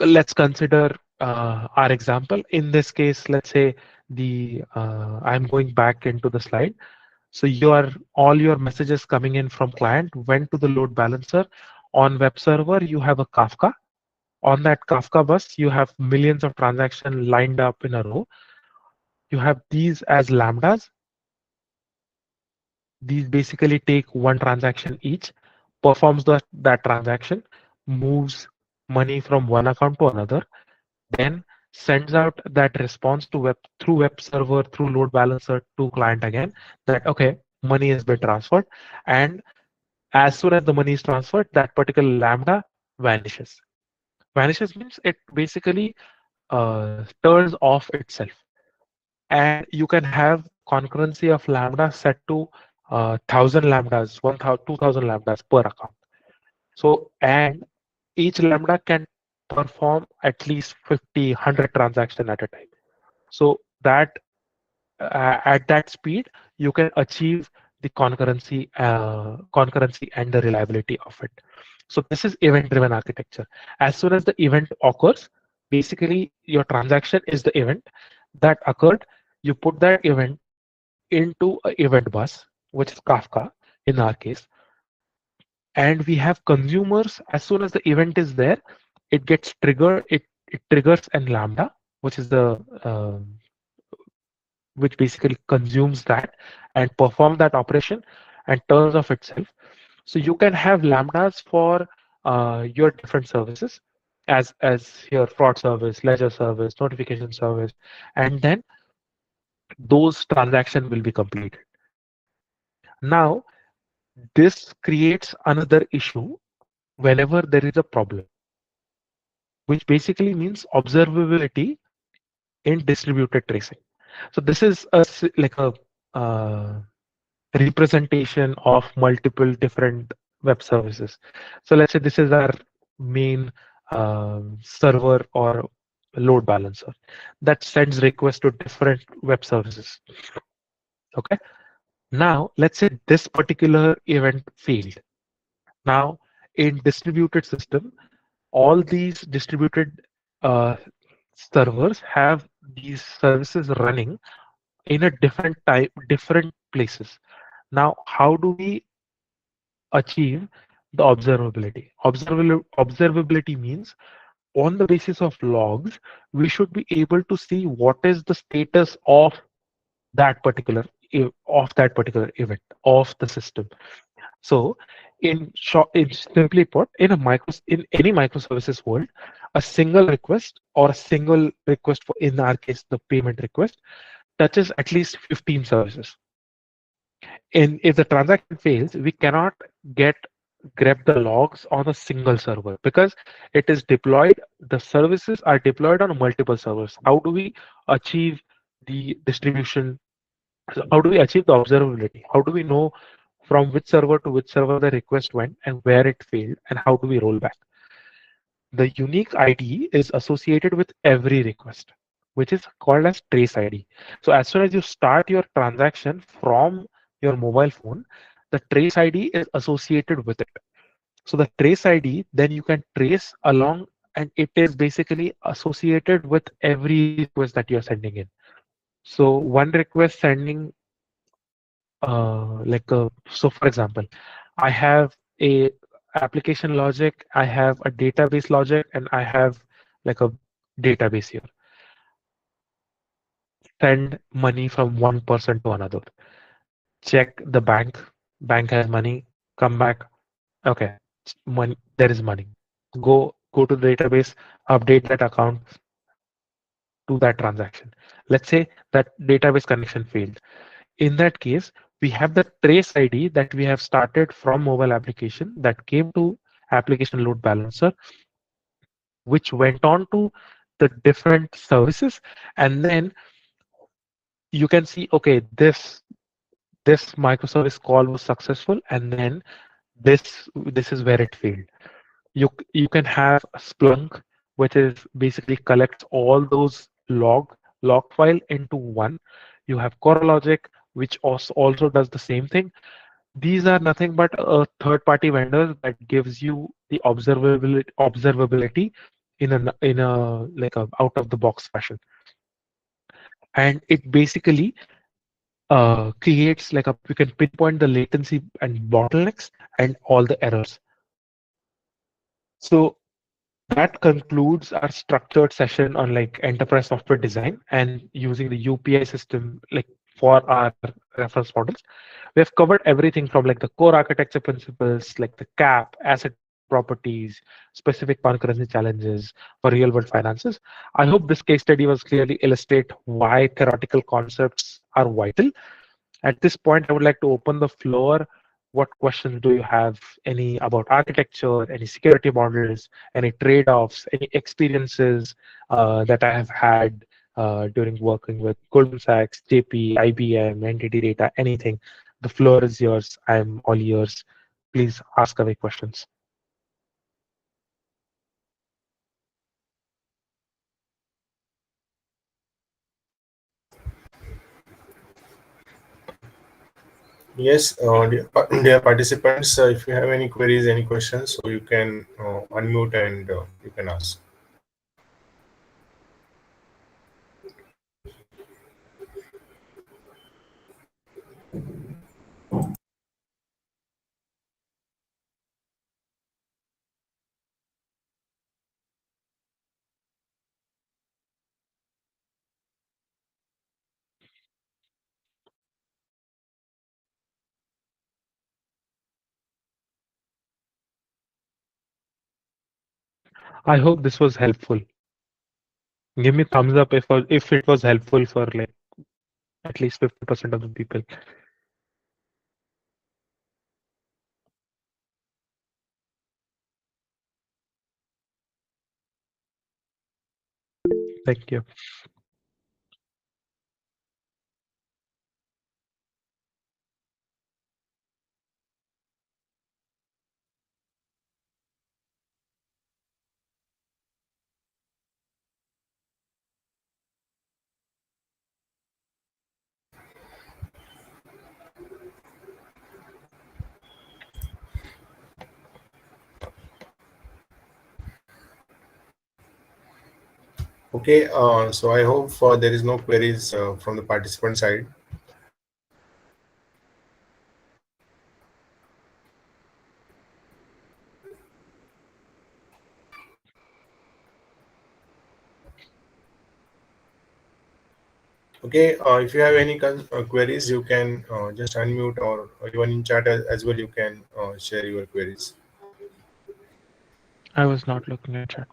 let's consider our example. In this case, let's say the I'm going back into the slide. So all your messages coming in from client went to the load balancer. On web server, you have a Kafka. On that Kafka bus, you have millions of transactions lined up in a row. You have these as lambdas. These basically take one transaction each, performs that transaction, moves money from one account to another, then sends out that response to web server, through load balancer to client again, that okay, money has been transferred. And as soon as the money is transferred, that particular lambda vanishes. Vanishes means it basically turns off itself. And you can have concurrency of lambda set to 1,000 lambdas, 1,000, 2,000 lambdas per account. So, and each lambda can perform at least 50, 100 transactions at a time. So that at that speed, you can achieve the concurrency and the reliability of it. So this is event-driven architecture. As soon as the event occurs, basically your transaction is the event that occurred. You put that event into an event bus, which is Kafka in our case, and we have consumers. As soon as the event is there, it gets triggered. It triggers an lambda, which is the which basically consumes that and perform that operation and turns off itself. So you can have lambdas for your different services, as here fraud service, ledger service, notification service, and then those transactions will be completed. Now, this creates another issue whenever there is a problem, which basically means observability in distributed tracing. So this is like a representation of multiple different web services. So let's say this is our main server or load balancer that sends requests to different web services. Okay. Now let's say this particular event failed. Now in distributed system, all these distributed uh, servers have these services running in a different places. Now, how do we achieve the observability? Observability means on the basis of logs, we should be able to see what is the status of that particular event of the system. So, in simply put, in any microservices world, a single request or a single request for, in our case, the payment request, touches at least 15 services. And if the transaction fails, we cannot get grab the logs on a single server because it is deployed. The services are deployed on multiple servers. How do we achieve the distribution? So how do we achieve the observability? How do we know from which server to which server the request went and where it failed, and how do we roll back? The unique ID is associated with every request, which is called as trace ID. So as soon as you start your transaction from your mobile phone, the trace ID is associated with it. So the trace ID, then you can trace along, and it is basically associated with every request that you're sending in. So one request sending, so for example, I have a application logic, I have a database logic, and I have like a database here. Send money from one person to another. Check the bank. Bank has money. Come back. Okay, money. There is money. Go to the database. update that account to that transaction. Let's say that database connection failed. In that case, we have the trace ID that we have started from mobile application that came to application load balancer, which went on to the different services, and then you can see, okay, this microservice call was successful, and then this is where it failed. You can have a Splunk, which is basically collects all those log file into one. You have CoreLogic, which also does the same thing. These are nothing but a third party vendors that gives you the observability in a like a out of the box fashion, and it basically creates like a you can pinpoint the latency and bottlenecks and all the errors. So that concludes our structured session on like enterprise software design and using the UPI system like for our reference models. We have covered everything from like the core architecture principles, like the cap, asset properties, specific concurrency challenges for real world finances. I hope this case study was clearly illustrate why theoretical concepts are vital. At this point, I would like to open the floor. What questions do you have? Any about architecture, any security models, any trade-offs, any experiences that I have had during working with Goldman Sachs, JP, IBM, Entity Data, anything? The floor is yours. I'm all yours. Please ask away questions. Yes, dear participants, if you have any queries, any questions, so you can unmute and you can ask. I hope this was helpful. Give me thumbs up if it was helpful for like at least 50% of the people. Thank you. Okay, so I hope there is no queries from the participant side. Okay, if you have any queries, you can just unmute, or even in chat as well, you can share your queries. I was not looking at chat.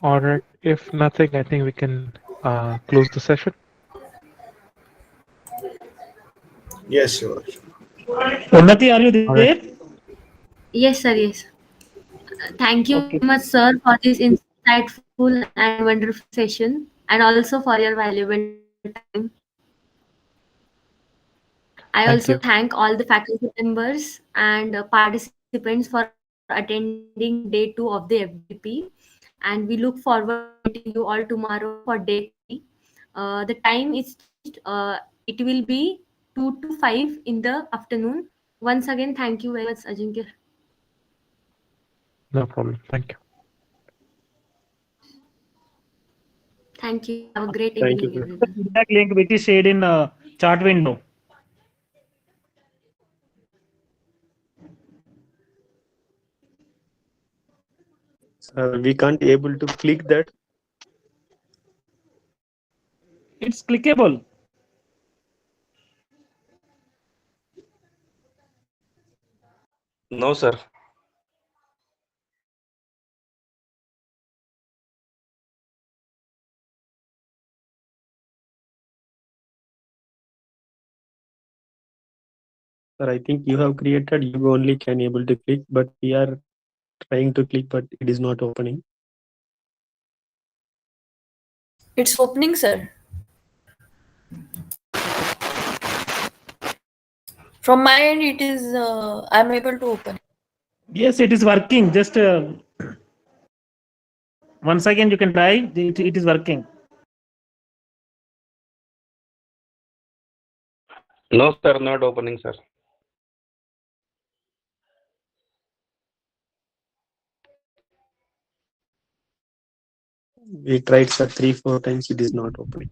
All right. If nothing, I think we can close the session. Yes, sure. Unnati, are you All there? right. Yes, sir. Yes. Thank you very Okay. much, sir, for this insightful and wonderful session, and also for your valuable time. I also Thank you. thank all the faculty members and participants for attending day 2 of the FDP. And we look forward to meeting you all tomorrow for day 3. The time is changed. It will be 2 to 5 in the afternoon. Once again, thank you very much, Ajinkya. No problem. Thank you. Thank you. Have a great Thank you, evening, sir. everyone. Feedback link which is shared in chat window. We can't able to click that. It's clickable. No, sir. Sir, I think you have created, you only can able to click, but we are trying to click, but it is not opening. It's opening, sir. From my end, it is. I'm able to open. Yes, it is working. Just once again you can try. It is working. No, sir. Not opening, sir. We tried sir 3-4 times, it is not opening.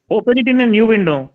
Open it in a new window.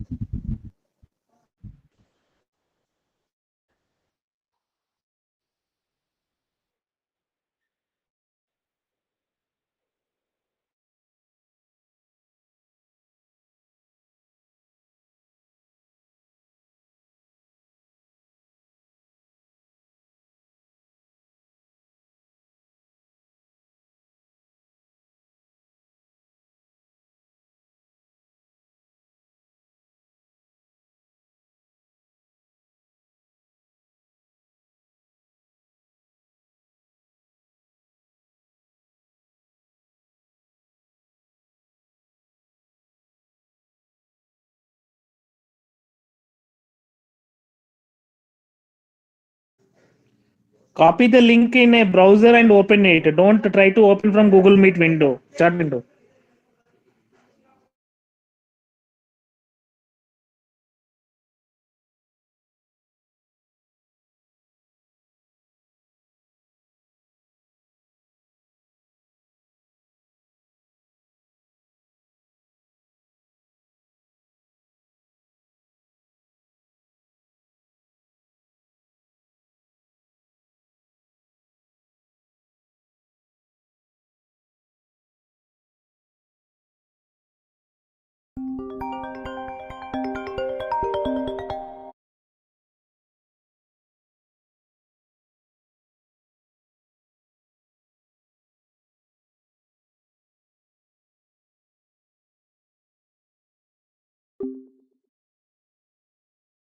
Copy the link in a browser and open it. Don't try to open from Google Meet window, chat window.